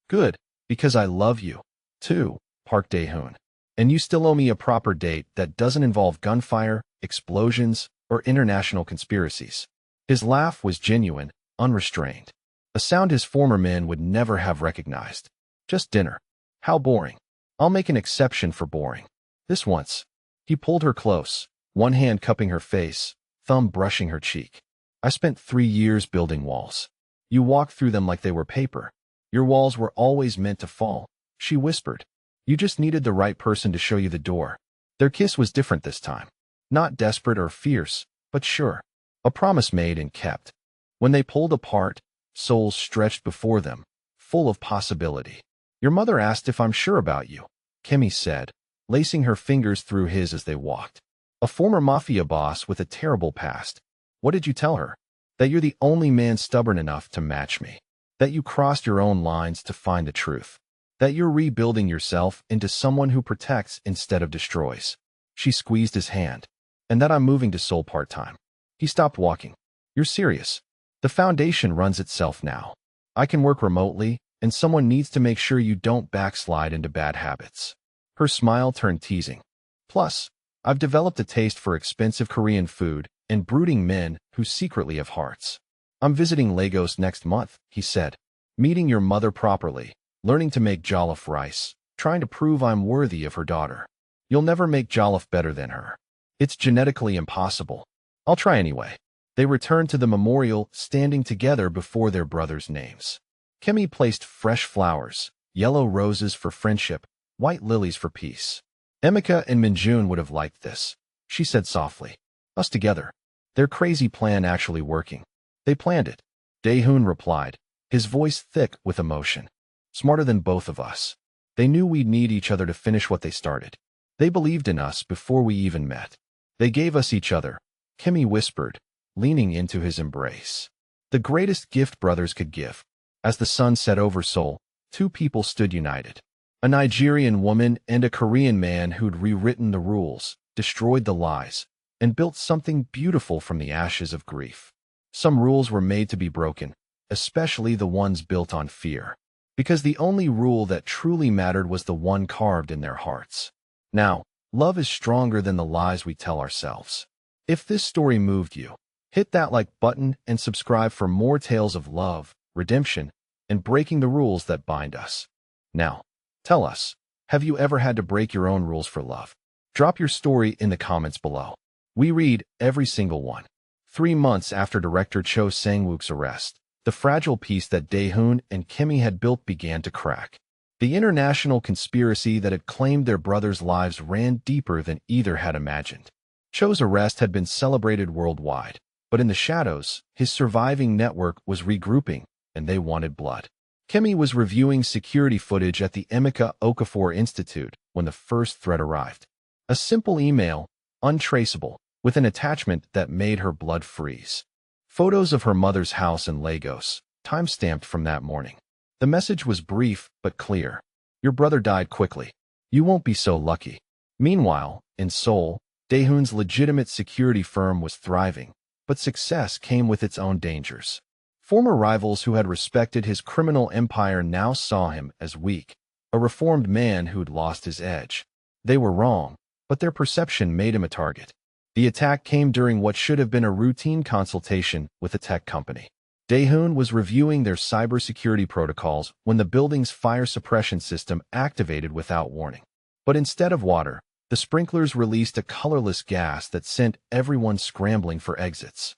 "Good, because I love you, too, Park Daehoon. And you still owe me a proper date that doesn't involve gunfire, explosions, or international conspiracies." His laugh was genuine, unrestrained. A sound his former men would never have recognized. "Just dinner. How boring." "I'll make an exception for boring. This once." He pulled her close, one hand cupping her face, thumb brushing her cheek. "I spent 3 years building walls. You walked through them like they were paper. Your walls were always meant to fall," she whispered. "You just needed the right person to show you the door." Their kiss was different this time. Not desperate or fierce, but sure. A promise made and kept. When they pulled apart, souls stretched before them, full of possibility. "Your mother asked if I'm sure about you," Kimmy said, lacing her fingers through his as they walked. "A former Mafia boss with a terrible past. What did you tell her?" "That you're the only man stubborn enough to match me. That you crossed your own lines to find the truth. That you're rebuilding yourself into someone who protects instead of destroys." She squeezed his hand. "And that I'm moving to Seoul part-time." He stopped walking. "You're serious?" "The foundation runs itself now. I can work remotely, and someone needs to make sure you don't backslide into bad habits." Her smile turned teasing. "Plus, I've developed a taste for expensive Korean food and brooding men who secretly have hearts." "I'm visiting Lagos next month," he said. "Meeting your mother properly, learning to make jollof rice, trying to prove I'm worthy of her daughter." "You'll never make jollof better than her. It's genetically impossible." "I'll try anyway." They returned to the memorial, standing together before their brothers' names. Kimmy placed fresh flowers, yellow roses for friendship, white lilies for peace. "Emeka and Minjun would have liked this," she said softly. "Us together. Their crazy plan actually working. They planned it." Daehoon replied, his voice thick with emotion. "Smarter than both of us. They knew we'd need each other to finish what they started. They believed in us before we even met. They gave us each other," Kimmy whispered, leaning into his embrace. "The greatest gift brothers could give." As the sun set over Seoul, 2 people stood united. A Nigerian woman and a Korean man who'd rewritten the rules, destroyed the lies, and built something beautiful from the ashes of grief. Some rules were made to be broken, especially the ones built on fear, because the only rule that truly mattered was the one carved in their hearts. Now, love is stronger than the lies we tell ourselves. If this story moved you, hit that like button and subscribe for more tales of love, redemption, and breaking the rules that bind us. Now, tell us, have you ever had to break your own rules for love? Drop your story in the comments below. We read every single one. 3 months after director Cho Sang-wook's arrest, the fragile peace that Dae-hoon and Kimmy had built began to crack. The international conspiracy that had claimed their brothers' lives ran deeper than either had imagined. Cho's arrest had been celebrated worldwide, but in the shadows, his surviving network was regrouping, and they wanted blood. Kimmy was reviewing security footage at the Emeka Okafor Institute when the first threat arrived. A simple email, untraceable, with an attachment that made her blood freeze. Photos of her mother's house in Lagos, time-stamped from that morning. The message was brief but clear. Your brother died quickly. You won't be so lucky. Meanwhile, in Seoul, Dae-hoon's legitimate security firm was thriving, but success came with its own dangers. Former rivals who had respected his criminal empire now saw him as weak, a reformed man who'd lost his edge. They were wrong, but their perception made him a target. The attack came during what should have been a routine consultation with a tech company. Dae-hoon was reviewing their cybersecurity protocols when the building's fire suppression system activated without warning. But instead of water, the sprinklers released a colorless gas that sent everyone scrambling for exits.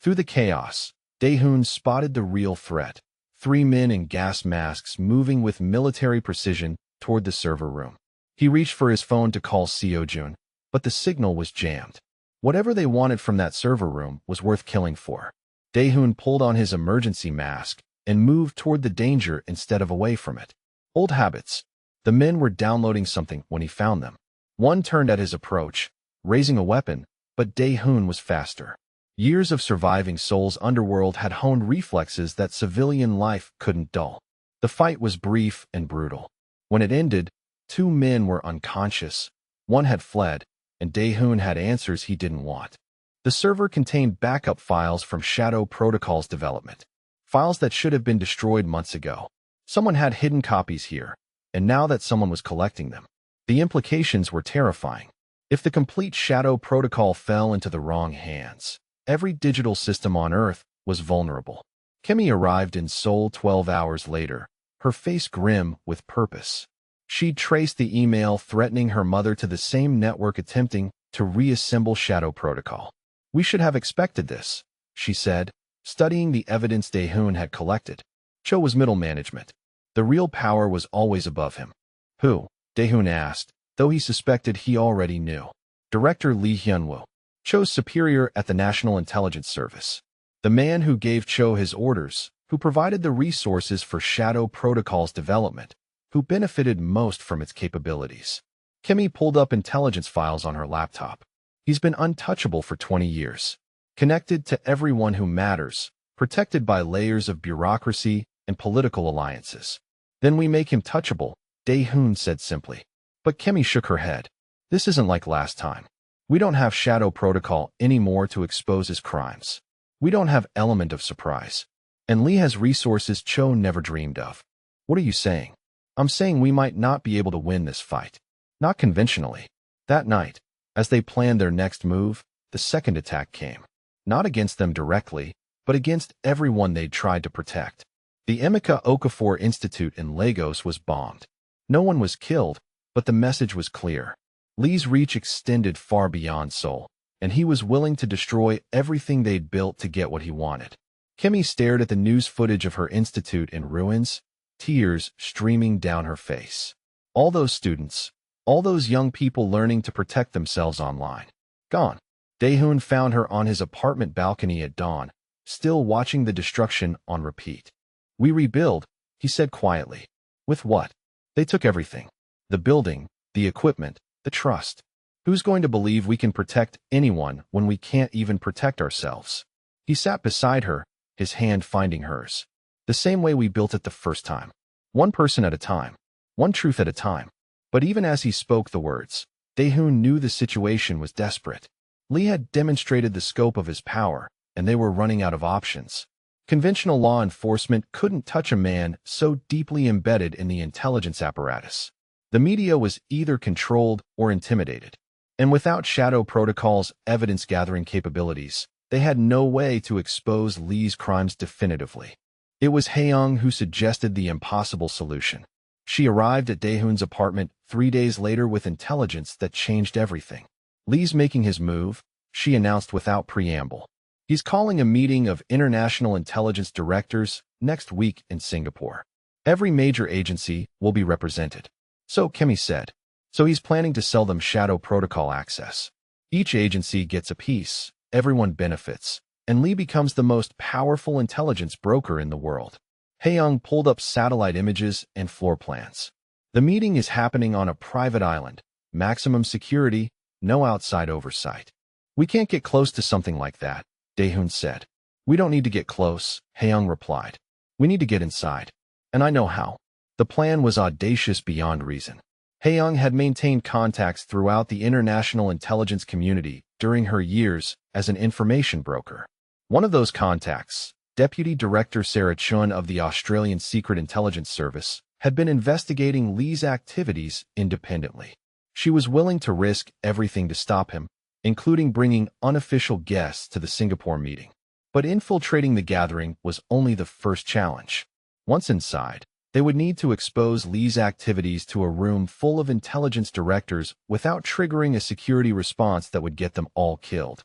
Through the chaos, Dae-hoon spotted the real threat: 3 men in gas masks moving with military precision toward the server room. He reached for his phone to call Seo-jun, but the signal was jammed. Whatever they wanted from that server room was worth killing for. Dae-hoon pulled on his emergency mask and moved toward the danger instead of away from it. Old habits. The men were downloading something when he found them. One turned at his approach, raising a weapon, but Dae-hoon was faster. Years of surviving Seoul's underworld had honed reflexes that civilian life couldn't dull. The fight was brief and brutal. When it ended, 2 men were unconscious. One had fled, and Dae-hoon had answers he didn't want. The server contained backup files from Shadow Protocol's development, files that should have been destroyed months ago. Someone had hidden copies here, and now that someone was collecting them, the implications were terrifying. If the complete Shadow Protocol fell into the wrong hands, every digital system on Earth was vulnerable. Kimmy arrived in Seoul 12 hours later, her face grim with purpose. She'd traced the email threatening her mother to the same network attempting to reassemble Shadow Protocol. We should have expected this, she said, studying the evidence Dae-hoon had collected. Cho was middle management. The real power was always above him. Who? Dae-hoon asked, though he suspected he already knew. Director Lee Hyun-woo, Cho's superior at the National Intelligence Service. The man who gave Cho his orders, who provided the resources for Shadow Protocol's development, who benefited most from its capabilities. Kimmy pulled up intelligence files on her laptop. He's been untouchable for 20 years, connected to everyone who matters, protected by layers of bureaucracy and political alliances. Then we make him touchable, Dae-hoon said simply. But Kimmy shook her head. This isn't like last time. We don't have Shadow Protocol anymore to expose his crimes. We don't have element of surprise. And Lee has resources Cho never dreamed of. What are you saying? I'm saying we might not be able to win this fight. Not conventionally. That night, as they planned their next move, the second attack came. Not against them directly, but against everyone they'd tried to protect. The Emeka Okafor Institute in Lagos was bombed. No one was killed, but the message was clear. Lee's reach extended far beyond Seoul, and he was willing to destroy everything they'd built to get what he wanted. Kimmy stared at the news footage of her institute in ruins, tears streaming down her face. All those students, all those young people learning to protect themselves online, gone. Dae-hoon found her on his apartment balcony at dawn, still watching the destruction on repeat. We rebuild, he said quietly. With what? They took everything. The building, the equipment, the trust. Who's going to believe we can protect anyone when we can't even protect ourselves? He sat beside her, his hand finding hers. The same way we built it the first time. One person at a time. one truth at a time. But even as he spoke the words, Daehoon knew the situation was desperate. Lee had demonstrated the scope of his power, and they were running out of options. Conventional law enforcement couldn't touch a man so deeply embedded in the intelligence apparatus. The media was either controlled or intimidated. And without Shadow Protocol's evidence-gathering capabilities, they had no way to expose Lee's crimes definitively. It was Haeyoung who suggested the impossible solution. She arrived at Daehoon's apartment 3 days later with intelligence that changed everything. Lee's making his move, she announced without preamble. He's calling a meeting of international intelligence directors next week in Singapore. Every major agency will be represented. So Kimmy said. So he's planning to sell them Shadow Protocol access. Each agency gets a piece, everyone benefits, and Lee becomes the most powerful intelligence broker in the world. Haeyoung pulled up satellite images and floor plans. The meeting is happening on a private island, maximum security, no outside oversight. We can't get close to something like that, Daehoon said. We don't need to get close, Haeyoung replied. We need to get inside. And I know how. The plan was audacious beyond reason. Haeyoung had maintained contacts throughout the international intelligence community during her years as an information broker. One of those contacts, Deputy Director Sarah Chun of the Australian Secret Intelligence Service, had been investigating Lee's activities independently. She was willing to risk everything to stop him, including bringing unofficial guests to the Singapore meeting. But infiltrating the gathering was only the first challenge. Once inside, they would need to expose Lee's activities to a room full of intelligence directors without triggering a security response that would get them all killed.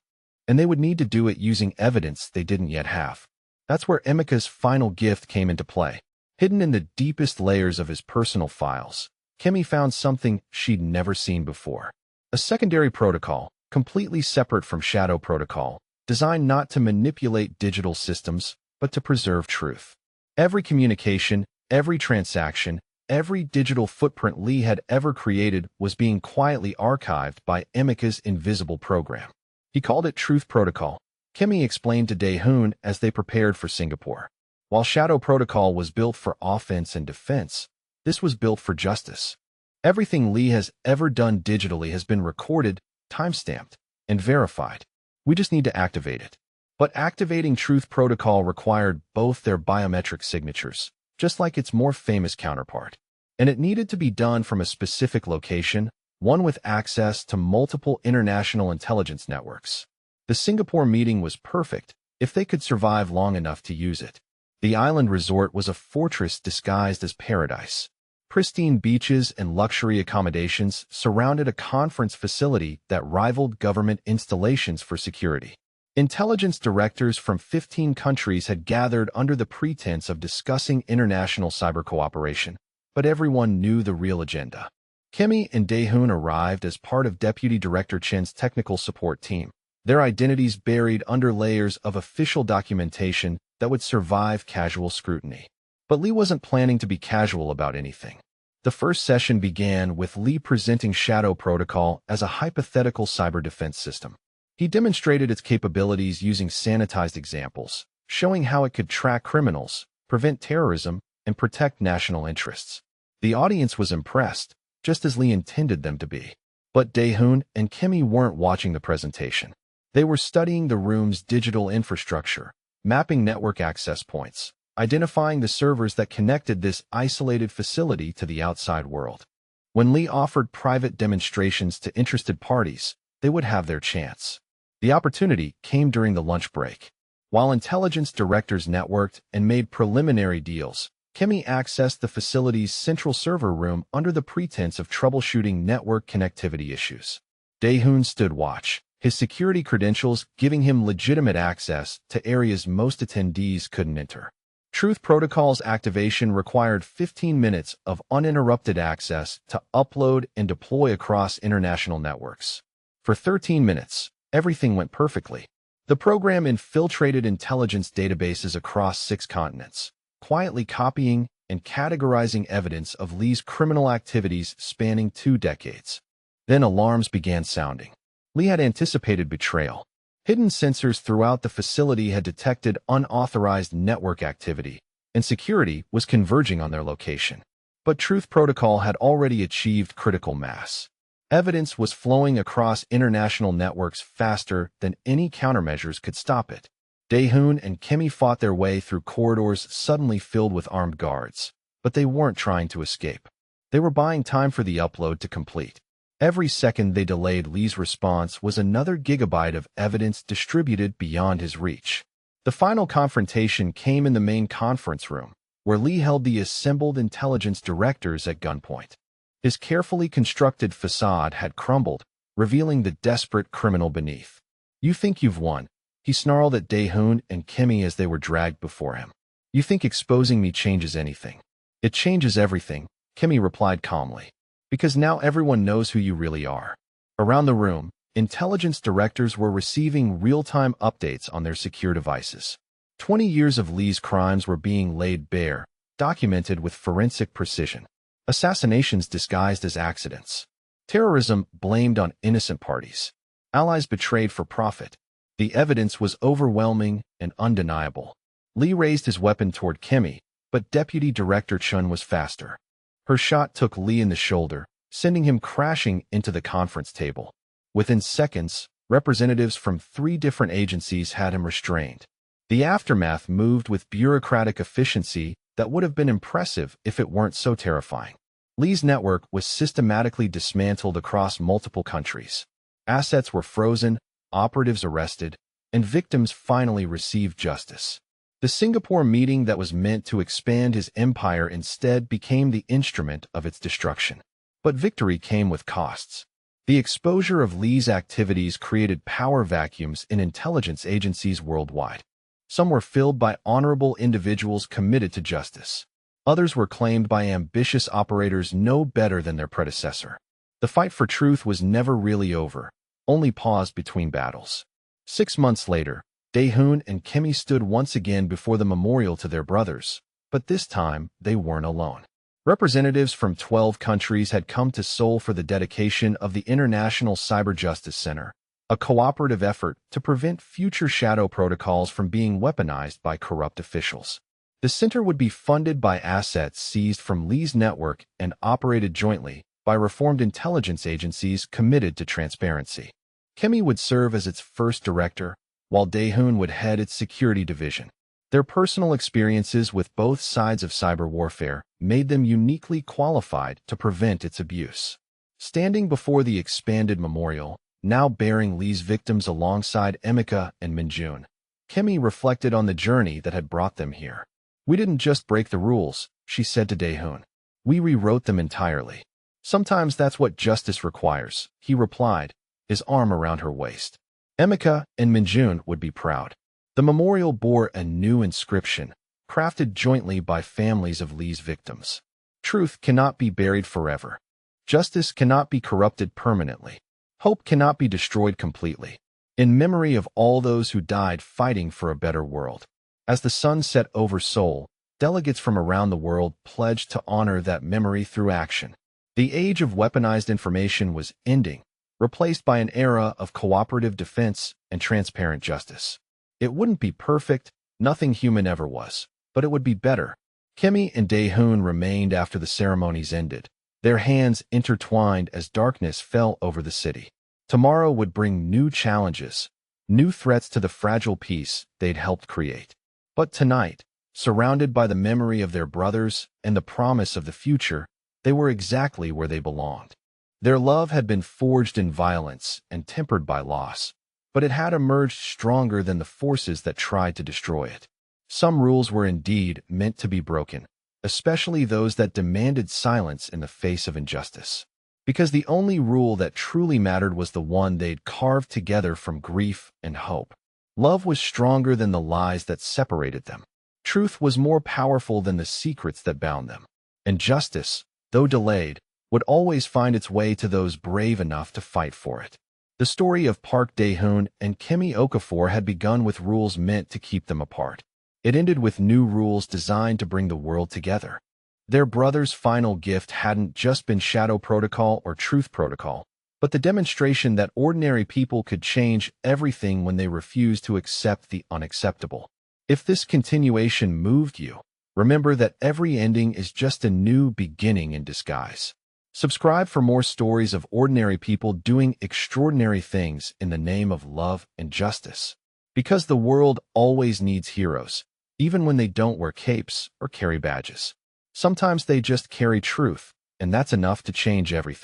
And they would need to do it using evidence they didn't yet have. That's where Emika's final gift came into play. Hidden in the deepest layers of his personal files, Kimmy found something she'd never seen before. A secondary protocol, completely separate from Shadow Protocol, designed not to manipulate digital systems, but to preserve truth. Every communication, every transaction, every digital footprint Lee had ever created was being quietly archived by Emika's invisible program. He called it Truth Protocol, Kimmy explained to Daehoon as they prepared for Singapore. While Shadow Protocol was built for offense and defense, this was built for justice. Everything Lee has ever done digitally has been recorded, timestamped, and verified. We just need to activate it. But activating Truth Protocol required both their biometric signatures, just like its more famous counterpart. And it needed to be done from a specific location, one with access to multiple international intelligence networks. The Singapore meeting was perfect if they could survive long enough to use it. The island resort was a fortress disguised as paradise. Pristine beaches and luxury accommodations surrounded a conference facility that rivaled government installations for security. Intelligence directors from 15 countries had gathered under the pretense of discussing international cyber cooperation, but everyone knew the real agenda. Kimmy and Daehoon arrived as part of Deputy Director Chen's technical support team, their identities buried under layers of official documentation that would survive casual scrutiny. But Lee wasn't planning to be casual about anything. The first session began with Lee presenting Shadow Protocol as a hypothetical cyber defense system. He demonstrated its capabilities using sanitized examples, showing how it could track criminals, prevent terrorism, and protect national interests. The audience was impressed, just as Lee intended them to be. But Daehoon and Kimmy weren't watching the presentation. They were studying the room's digital infrastructure, mapping network access points, identifying the servers that connected this isolated facility to the outside world. When Lee offered private demonstrations to interested parties, they would have their chance. The opportunity came during the lunch break. While intelligence directors networked and made preliminary deals, Kimmy accessed the facility's central server room under the pretense of troubleshooting network connectivity issues. Daehoon stood watch, his security credentials giving him legitimate access to areas most attendees couldn't enter. Truth Protocol's activation required 15 minutes of uninterrupted access to upload and deploy across international networks. For 13 minutes, everything went perfectly. The program infiltrated intelligence databases across 6 continents, quietly copying and categorizing evidence of Lee's criminal activities spanning 2 decades. Then alarms began sounding. Lee had anticipated betrayal. Hidden sensors throughout the facility had detected unauthorized network activity, and security was converging on their location. But Truth Protocol had already achieved critical mass. Evidence was flowing across international networks faster than any countermeasures could stop it. Daehoon and Kimmy fought their way through corridors suddenly filled with armed guards, but they weren't trying to escape. They were buying time for the upload to complete. Every second they delayed Lee's response was another gigabyte of evidence distributed beyond his reach. The final confrontation came in the main conference room, where Lee held the assembled intelligence directors at gunpoint. His carefully constructed facade had crumbled, revealing the desperate criminal beneath. "You think you've won," he snarled at Daehoon and Kimmy as they were dragged before him. "You think exposing me changes anything?" "It changes everything," Kimmy replied calmly. "Because now everyone knows who you really are." Around the room, intelligence directors were receiving real-time updates on their secure devices. 20 years of Lee's crimes were being laid bare, documented with forensic precision. Assassinations disguised as accidents. Terrorism blamed on innocent parties. Allies betrayed for profit. The evidence was overwhelming and undeniable. Lee raised his weapon toward Kimmy, but Deputy Director Chun was faster. Her shot took Lee in the shoulder, sending him crashing into the conference table. Within seconds, representatives from 3 different agencies had him restrained. The aftermath moved with bureaucratic efficiency that would have been impressive if it weren't so terrifying. Lee's network was systematically dismantled across multiple countries. Assets were frozen, operatives arrested, and victims finally received justice. The Singapore meeting that was meant to expand his empire instead became the instrument of its destruction. But victory came with costs. The exposure of Lee's activities created power vacuums in intelligence agencies worldwide. Some were filled by honorable individuals committed to justice. Others were claimed by ambitious operators no better than their predecessor. The fight for truth was never really over, only paused between battles. 6 months later, Daehoon and Kimmy stood once again before the memorial to their brothers, but this time they weren't alone. Representatives from 12 countries had come to Seoul for the dedication of the International Cyber Justice Center, a cooperative effort to prevent future shadow protocols from being weaponized by corrupt officials. The center would be funded by assets seized from Lee's network and operated jointly by reformed intelligence agencies committed to transparency. Kimmy would serve as its first director, while Daehoon would head its security division. Their personal experiences with both sides of cyber warfare made them uniquely qualified to prevent its abuse. Standing before the expanded memorial, now bearing Lee's victims alongside Emika and Minjun, Kimmy reflected on the journey that had brought them here. "We didn't just break the rules," she said to Daehoon. "We rewrote them entirely." "Sometimes that's what justice requires," he replied, his arm around her waist. Emika and Minjun would be proud. The memorial bore a new inscription, crafted jointly by families of Lee's victims. "Truth cannot be buried forever. Justice cannot be corrupted permanently. Hope cannot be destroyed completely. In memory of all those who died fighting for a better world." As the sun set over Seoul, delegates from around the world pledged to honor that memory through action. The age of weaponized information was ending, replaced by an era of cooperative defense and transparent justice. It wouldn't be perfect, nothing human ever was, but it would be better. Kimmy and Daehoon remained after the ceremonies ended, their hands intertwined as darkness fell over the city. Tomorrow would bring new challenges, new threats to the fragile peace they'd helped create. But tonight, surrounded by the memory of their brothers and the promise of the future, they were exactly where they belonged. Their love had been forged in violence and tempered by loss, but it had emerged stronger than the forces that tried to destroy it. Some rules were indeed meant to be broken, especially those that demanded silence in the face of injustice. Because the only rule that truly mattered was the one they'd carved together from grief and hope. Love was stronger than the lies that separated them. Truth was more powerful than the secrets that bound them. And justice, though delayed, would always find its way to those brave enough to fight for it. The story of Park Daehoon and Kimmy Okafor had begun with rules meant to keep them apart. It ended with new rules designed to bring the world together. Their brother's final gift hadn't just been Shadow Protocol or Truth Protocol, but the demonstration that ordinary people could change everything when they refused to accept the unacceptable. If this continuation moved you, Remember that every ending is just a new beginning in disguise. Subscribe for more stories of ordinary people doing extraordinary things in the name of love and justice. Because the world always needs heroes, even when they don't wear capes or carry badges. Sometimes they just carry truth, and that's enough to change everything.